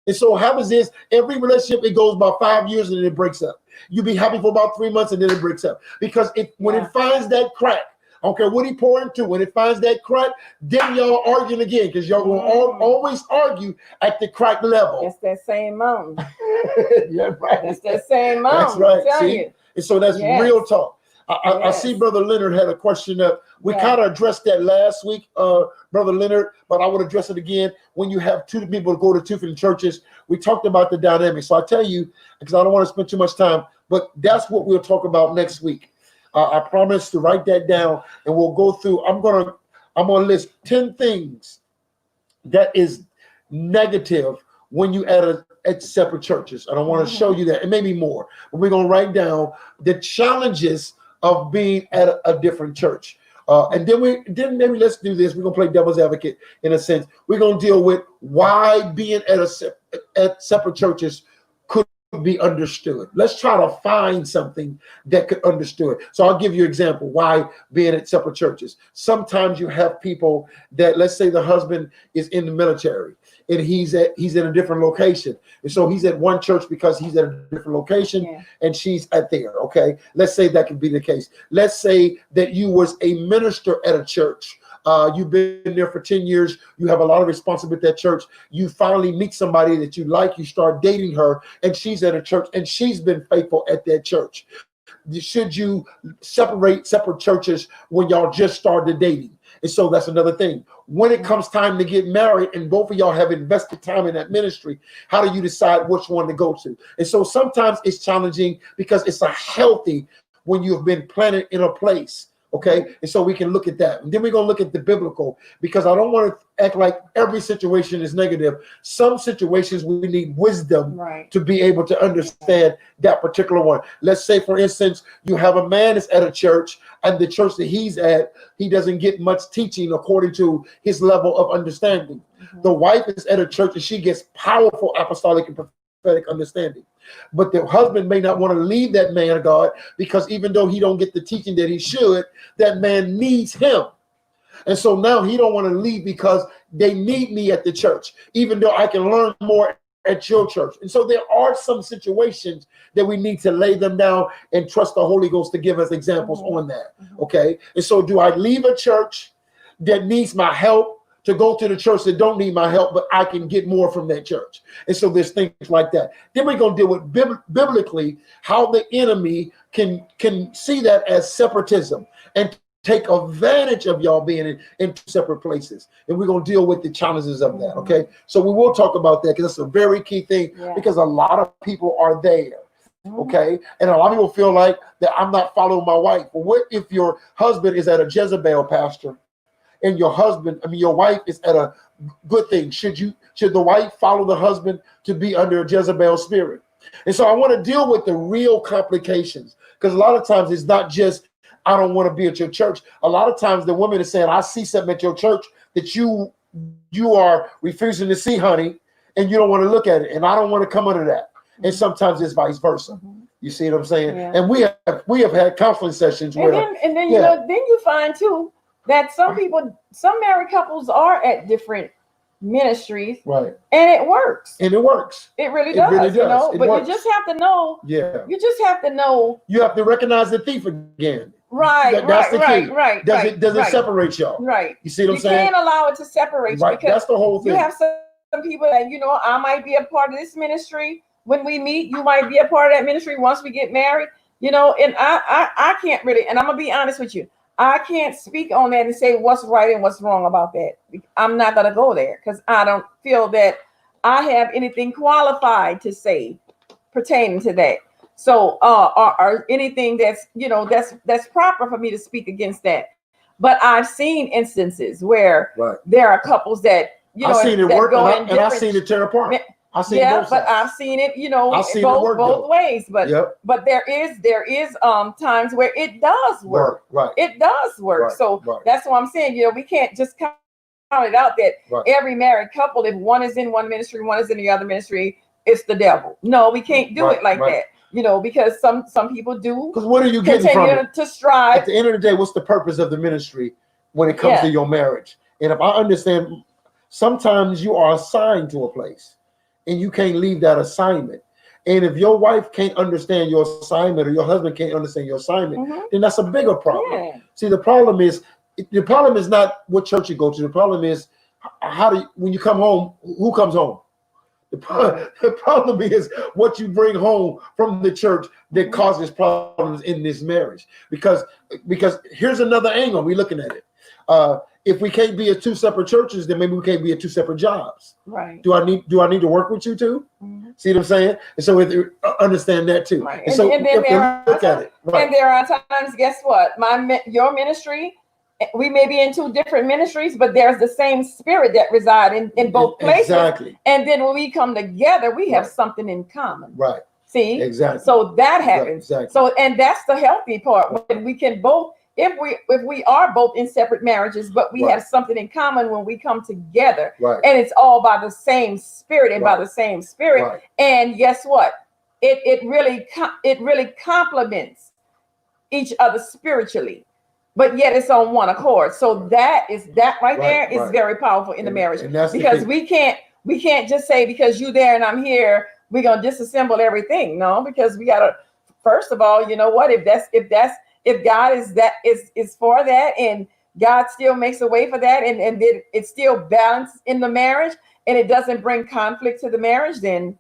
And so what happens is every relationship, it goes about 5 years and then it breaks up. You be happy for about 3 months and then it breaks up. Because when it finds that crack, I don't care what he pour into, when it finds that crack, then y'all arguing again because y'all will always argue at the crack level. It's that same mountain. Yeah, right. That's that same mountain. That's right. See? You. And so that's real talk. I see Brother Leonard had a question up. We kind of addressed that last week, Brother Leonard, but I would address it again. When you have two people go to two different churches, we talked about the dynamics. So I tell you, because I don't want to spend too much time, but that's what we'll talk about next week. I promise to write that down, and we'll go through. I'm gonna list 10 things that is negative when you at separate churches. And I want to show you that, and maybe more. But we're gonna write down the challenges of being at a different church. And then maybe let's do this. We're gonna play devil's advocate in a sense. We're gonna deal with why being at separate churches could be understood. Let's try to find something that could understood. So I'll give you an example why being at separate churches. Sometimes you have people that, let's say the husband is in the military and he's in a different location. And so he's at one church because he's at a different location and she's at there. Okay. Let's say that could be the case. Let's say that you was a minister at a church. You've been there for 10 years. You have a lot of responsibility at that church. You finally meet somebody that you like. You start dating her and she's at a church and she's been faithful at that church. Should you separate churches when y'all just started dating? And so that's another thing. When it comes time to get married and both of y'all have invested time in that ministry, how do you decide which one to go to? And so sometimes it's challenging because it's a healthy when you've been planted in a place. Okay, and so we can look at that. And then we're going to look at the biblical, because I don't want to act like every situation is negative. Some situations we need wisdom to be able to understand that particular one. Let's say, for instance, you have a man that's at a church, and the church that he's at, he doesn't get much teaching according to his level of understanding. The wife is at a church and she gets powerful apostolic and prophetic understanding. But the husband may not want to leave that man of God, because even though he don't get the teaching that he should, that man needs him. And so now he don't want to leave because they need me at the church, even though I can learn more at your church. And so there are some situations that we need to lay them down and trust the Holy Ghost to give us examples on that. Okay. And so do I leave a church that needs my help to go to the church that don't need my help, but I can get more from that church. And so there's things like that. Then we're going to deal with biblically how the enemy can see that as separatism and take advantage of y'all being in two separate places. And we're going to deal with the challenges of that. Okay. So we will talk about that because it's a very key thing because a lot of people are there. Okay. And a lot of people feel like that I'm not following my wife. Well, what if your husband is at a Jezebel, pastor, and your wife is at a good thing? Should the wife follow the husband to be under a Jezebel spirit? And so I want to deal with the real complications because a lot of times it's not just, I don't want to be at your church. A lot of times the woman is saying, I see something at your church that you are refusing to see, honey, and you don't want to look at it. And I don't want to come under that. And sometimes it's vice versa. You see what I'm saying? Yeah. And we have had counseling sessions where then you find too that some married couples are at different ministries, right? And it works. It really does. But works. You just have to know. Yeah. You just have to know. You have to recognize the thief again. Right. That's the key. Right. Does it separate y'all? Right. You see what I'm saying? You can't allow it to separate you. Right. That's the whole thing. You have some people that I might be a part of this ministry. When we meet, you might be a part of that ministry once we get married, and I can't really, and I'm gonna be honest with you, I can't speak on that and say what's right and what's wrong about that. I'm not gonna go there because I don't feel that I have anything qualified to say pertaining to that. So, or anything that's that's proper for me to speak against that. But I've seen instances where there are couples that I've seen it work, and I've seen it tear apart. I've seen I've seen it, both ways. But there is times where it does work. Right. It does work. That's what I'm saying. We can't just count it out that every married couple, if one is in one ministry, one is in the other ministry, it's the devil. No, we can't do it like that. Because some people do. Because what are you getting from it? To strive. At the end of the day, what's the purpose of the ministry when it comes to your marriage? And if I understand, sometimes you are assigned to a place. And you can't leave that assignment. And if your wife can't understand your assignment or your husband can't understand your assignment, then that's a bigger problem. Yeah. See, the problem is not what church you go to. The problem is when you come home, who comes home? The problem is what you bring home from the church that causes problems in this marriage. Because here's another angle. We're looking at it. If we can't be at two separate churches, then maybe we can't be at two separate jobs. Right. Do I need to work with you too? See what I'm saying? And so understand that too. Right. And so then there are times, guess what? Your ministry, we may be in two different ministries, but there's the same spirit that reside in both places. Exactly. And then when we come together, we have something in common. Right. See? Exactly. So that happens. Exactly. So, and that's the healthy part. When we can both, if we are both in separate marriages, but we have something in common when we come together, and it's all by the same spirit and by the same spirit. And guess what? It really complements each other spiritually, but yet it's on one accord. So that right there is very powerful in the marriage, because we can't just say because you there and I'm here, we're gonna disassemble everything. No, because we gotta, first of all, you know what? If God is for that, and God still makes a way for that, and it's still balanced in the marriage, and it doesn't bring conflict to the marriage, then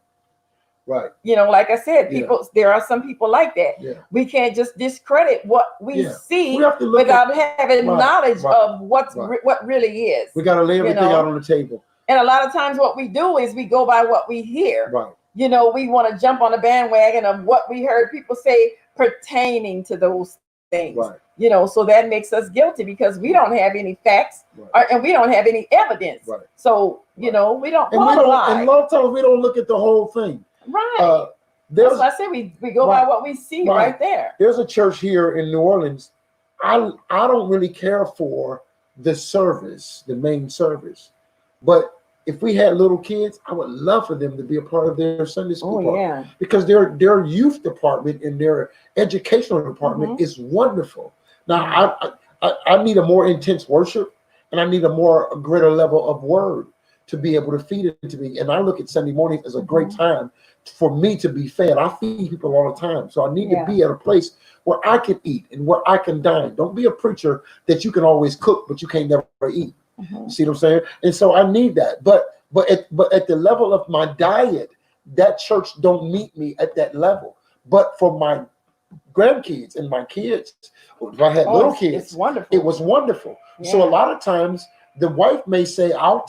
like I said, there are some people like that. Yeah. We can't just discredit what we see without having knowledge of what really is. We got to lay everything out on the table. And a lot of times what we do is we go by what we hear. Right. We want to jump on the bandwagon of what we heard people say pertaining to those things. Right. So that makes us guilty because we don't have any facts and we don't have any evidence. Right. So, we don't lie. And a lot of times we don't look at the whole thing. Right. That's why I say we go by what we see right there. There's a church here in New Orleans. I don't really care for the service, the main service. But if we had little kids, I would love for them to be a part of their Sunday school department. Because their youth department and their educational department is wonderful. Now, I need a more intense worship, and I need a greater level of word to be able to feed it to me. And I look at Sunday mornings as a great time for me to be fed. I feed people all the time. So I need to be at a place where I can eat and where I can dine. Don't be a preacher that you can always cook, but you can't never eat. See what I'm saying? And so I need that. But at the level of my diet, that church don't meet me at that level. But for my grandkids and my kids, if I had little kids, it's wonderful. it was wonderful. Yeah. So a lot of times the wife may say, I'll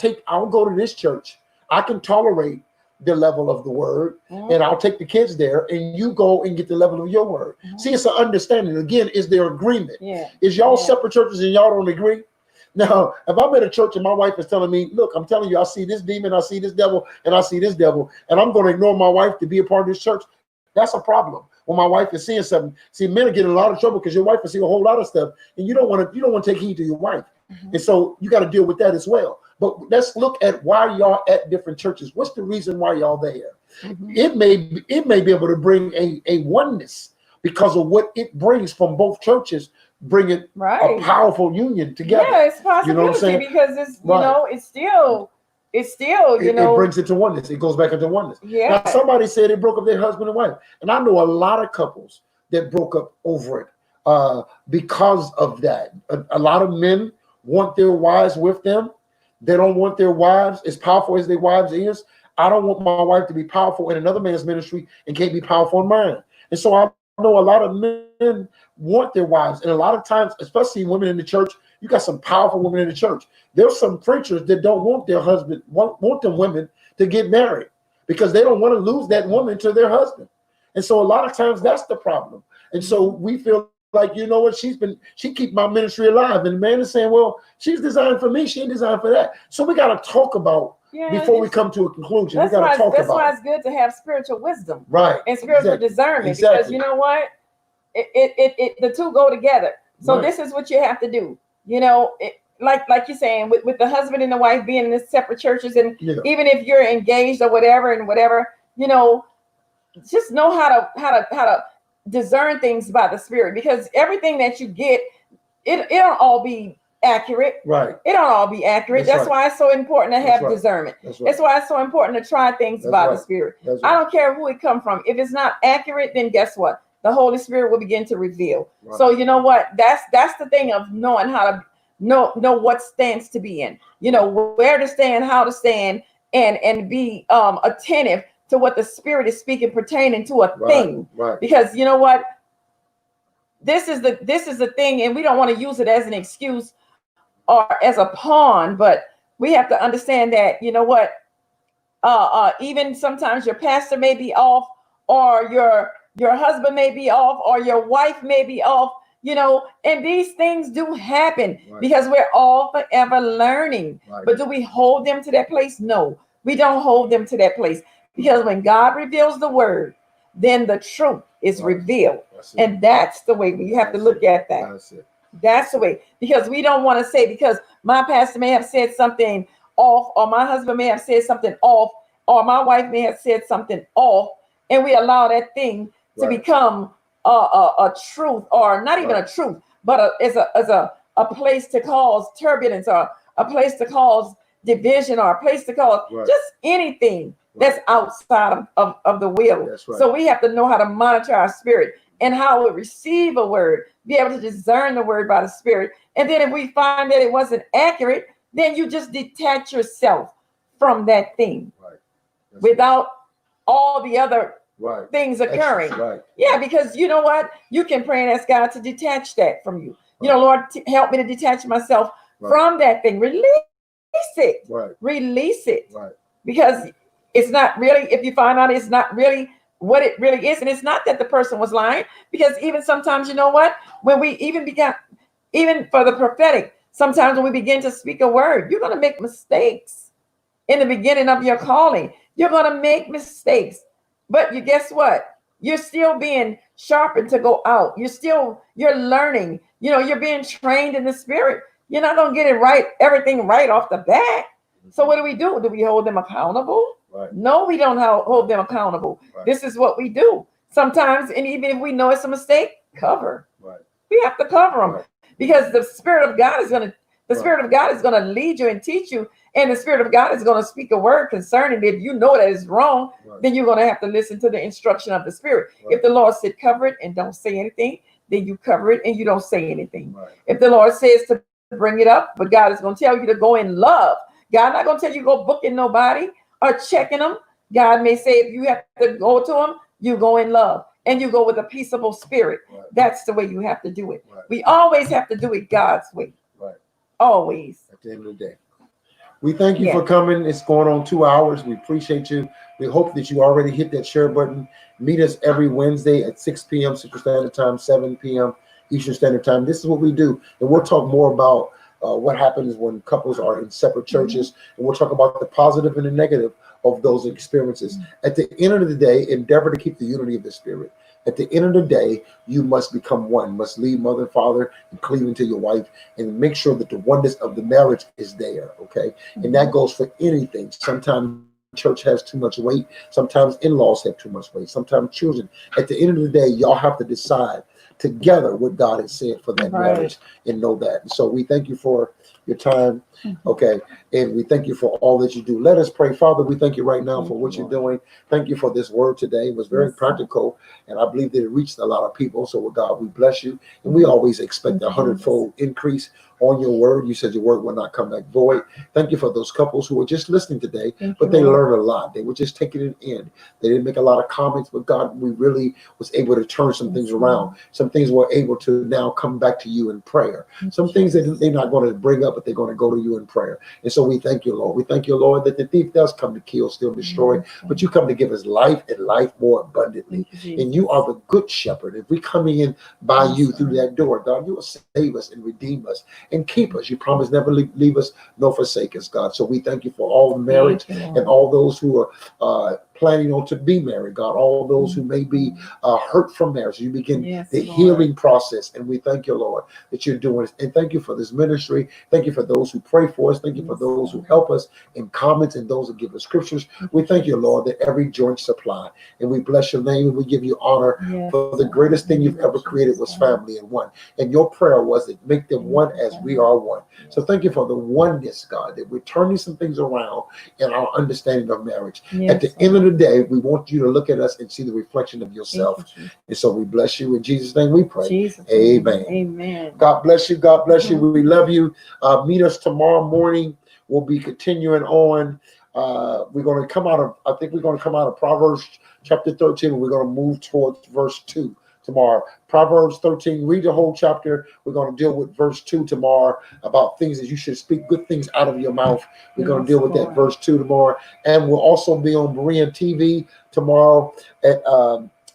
go to this church. I can tolerate the level of the word, and I'll take the kids there, and you go and get the level of your word. See, it's an understanding. Again, is there agreement? Is y'all separate churches and y'all don't agree? Now, if I'm at a church and my wife is telling me, look, I'm telling you, I see this demon, I see this devil, and I see this devil, and I'm going to ignore my wife to be a part of this church, that's a problem. When my wife is seeing something, see, men are getting a lot of trouble because your wife will see a whole lot of stuff, and you don't want to take heed to your wife. And so you got to deal with that as well. But let's look at why y'all at different churches. What's the reason why y'all there? It may be able to bring a oneness because of what it brings from both churches, bringing a powerful union together. Yeah, it's possibility, you know what I'm saying? Because it's it's still it brings it to oneness. It goes back into oneness. Yeah. Now, somebody said they broke up their husband and wife, and I know a lot of couples that broke up over it because of that. A lot of men want their wives with them. They don't want their wives as powerful as their wives is. I don't want my wife to be powerful in another man's ministry and can't be powerful in mine. And so I know a lot of men want their wives, and a lot of times, especially women in the church, you got some powerful women in the church. There's some preachers that don't want their husband, want them women to get married because they don't want to lose that woman to their husband. And so a lot of times that's the problem. And so we feel like, you know what, she keep my ministry alive. And the man is saying, well, she's designed for me, she ain't designed for that. So we got to talk about before we come to a conclusion. We got to talk about. That's why it's good to have spiritual wisdom, right, and spiritual discernment, because you know what, it the two go together. So this is what you have to do. You know, like you're saying, with the husband and the wife being in separate churches, and even if you're engaged or whatever, you know, just know how to discern things by the Spirit, because everything that you get, it don't all be accurate. Right. It don't all be accurate. That's why it's so important to have discernment. That's why it's so important to try things by the Spirit. I don't care who it come from. If it's not accurate, then guess what? The Holy Spirit will begin to reveal. So you know what? That's the thing of knowing how to know what stance to be in. You know, where to stand, how to stand, and be attentive to what the Spirit is speaking pertaining to a thing. Because you know what? This is the thing, and we don't want to use it as an excuse or as a pawn, but we have to understand that, you know what? Even sometimes your pastor may be off, or your husband may be off, or your wife may be off, you know, and these things do happen because we're all forever learning. But do we hold them to that place? No, we don't hold them to that place, because when God reveals the word, then the truth is revealed. And that's the way we have to look at that. That's the way, because we don't want to say, because my pastor may have said something off, or my husband may have said something off, or my wife may have said something off, and we allow that thing to become a truth, or not even a truth, but as a place to cause turbulence, or a place to cause division, or a place to cause just anything that's outside of the will. So we have to know how to monitor our spirit and how we receive a word, be able to discern the word by the Spirit. And then if we find that it wasn't accurate, then you just detach yourself from that thing without all the other things occurring. Yeah, because you know what? You can pray and ask God to detach that from you. You know, Lord, help me to detach myself from that thing. Release it. Release it. Because it's not really, if you find out it's not really what it really is, and it's not that the person was lying, because even sometimes, you know what, when we even for the prophetic, sometimes when we begin to speak a word, you're going to make mistakes in the beginning of your calling. You're going to make mistakes, but you guess what? You're still being sharpened to go out. You're learning, you know, you're being trained in the Spirit. You're not going to get it right, everything right off the bat. So what do? Do we hold them accountable? No, we don't hold them accountable. This is what we do sometimes. And even if we know it's a mistake, cover. We have to cover them, because the Spirit of God is going to lead you and teach you. And the Spirit of God is going to speak a word concerning it. If you know that it's wrong, then you're going to have to listen to the instruction of the Spirit. If the Lord said cover it and don't say anything, then you cover it and you don't say anything. If the Lord says to bring it up, but God is going to tell you to go in love. God not going to tell you go booking nobody or checking them. God may say if you have to go to them, you go in love and you go with a peaceable spirit. Right. That's the way you have to do it. Right. We always have to do it God's way. Right. Always. At the end of the day. We thank you for coming. It's going on 2 hours. We appreciate you. We hope that you already hit that share button. Meet us every Wednesday at 6 p.m. Central Standard Time, 7 p.m. Eastern Standard Time. This is what we do. And we'll talk more about what happens when couples are in separate churches. And we'll talk about the positive and the negative of those experiences. At the end of the day, endeavor to keep the unity of the spirit. At the end of the day, you must become one, must leave mother and father and cleave into your wife and make sure that the oneness of the marriage is there, okay? And that goes for anything. Sometimes church has too much weight. Sometimes in-laws have too much weight. Sometimes children. At the end of the day, y'all have to decide together what God has said for that marriage and know that. And so we thank you for your time, okay? And we thank you for all that you do. Let us pray. Father, we thank you right now for what you're doing. Thank you for this word today. It was very practical, and I believe that it reached a lot of people. So, God, we bless you. And we always expect a 100-fold increase on your word. You said your word will not come back void. Thank you for those couples who were just listening today, but they learned a lot. They were just taking it in. They didn't make a lot of comments, but God, we really was able to turn some things around. Some things were able to now come back to you in prayer. Some things that they're not going to bring up, but they're going to go to you in prayer. And so we thank you, Lord. We thank you, Lord, that the thief does come to kill, steal, destroy, but you come to give us life and life more abundantly. And you are the good shepherd. If we come in by you through that door, God, you will save us and redeem us and keep us. You promise never leave us nor forsake us, God. So we thank you for all the marriage and all those who are planning on to be married, God. All those who may be hurt from marriage. You begin the healing process. And we thank you, Lord, that you're doing it. And thank you for this ministry. Thank you for those who pray for us. Thank you for those who help us in comments and those who give us scriptures. We thank you, Lord, that every joint supply. And we bless your name and we give you honor for the greatest thing you've ever created was family and one. And your prayer was that make them one as we are one. So thank you for the oneness, God, that we're turning some things around in our understanding of marriage. At the end of the day, we want you to look at us and see the reflection of yourself. And so we bless you. In Jesus' name we pray. Amen. Amen. God bless you. God bless you. We love you. Meet us tomorrow morning. We'll be continuing on. We're going to come out of, I think we're going to come out of Proverbs chapter 13. And we're going to move towards verse 2 tomorrow. Proverbs 13, read the whole chapter. We're going to deal with verse 2 tomorrow about things that you should speak good things out of your mouth. We're going to deal with that verse 2 tomorrow. And we'll also be on Berean TV tomorrow at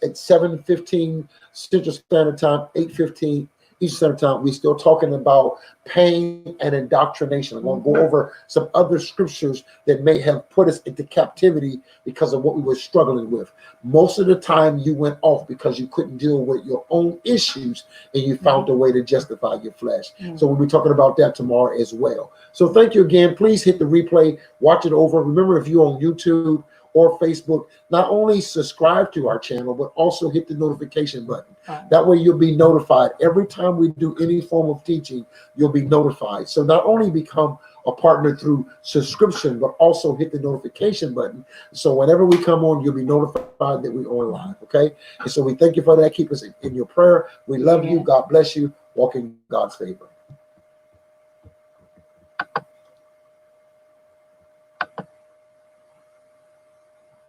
7:15 Central Standard Time, 8:15 Eastern Standard Time. We're still talking about pain and indoctrination. I'm going to go over some other scriptures that may have put us into captivity because of what we were struggling with. Most of the time you went off because you couldn't deal with your own issues and you found a way to justify your flesh. So we'll be talking about that tomorrow as well. So thank you again. Please hit the replay, watch it over. Remember, if you're on YouTube or Facebook, not only subscribe to our channel, but also hit the notification button. That way you'll be notified. Every time we do any form of teaching, you'll be notified. So not only become a partner through subscription, but also hit the notification button. So whenever we come on, you'll be notified that we're on live, okay? And so we thank you for that. Keep us in your prayer. We love you. God bless you. Walk in God's favor.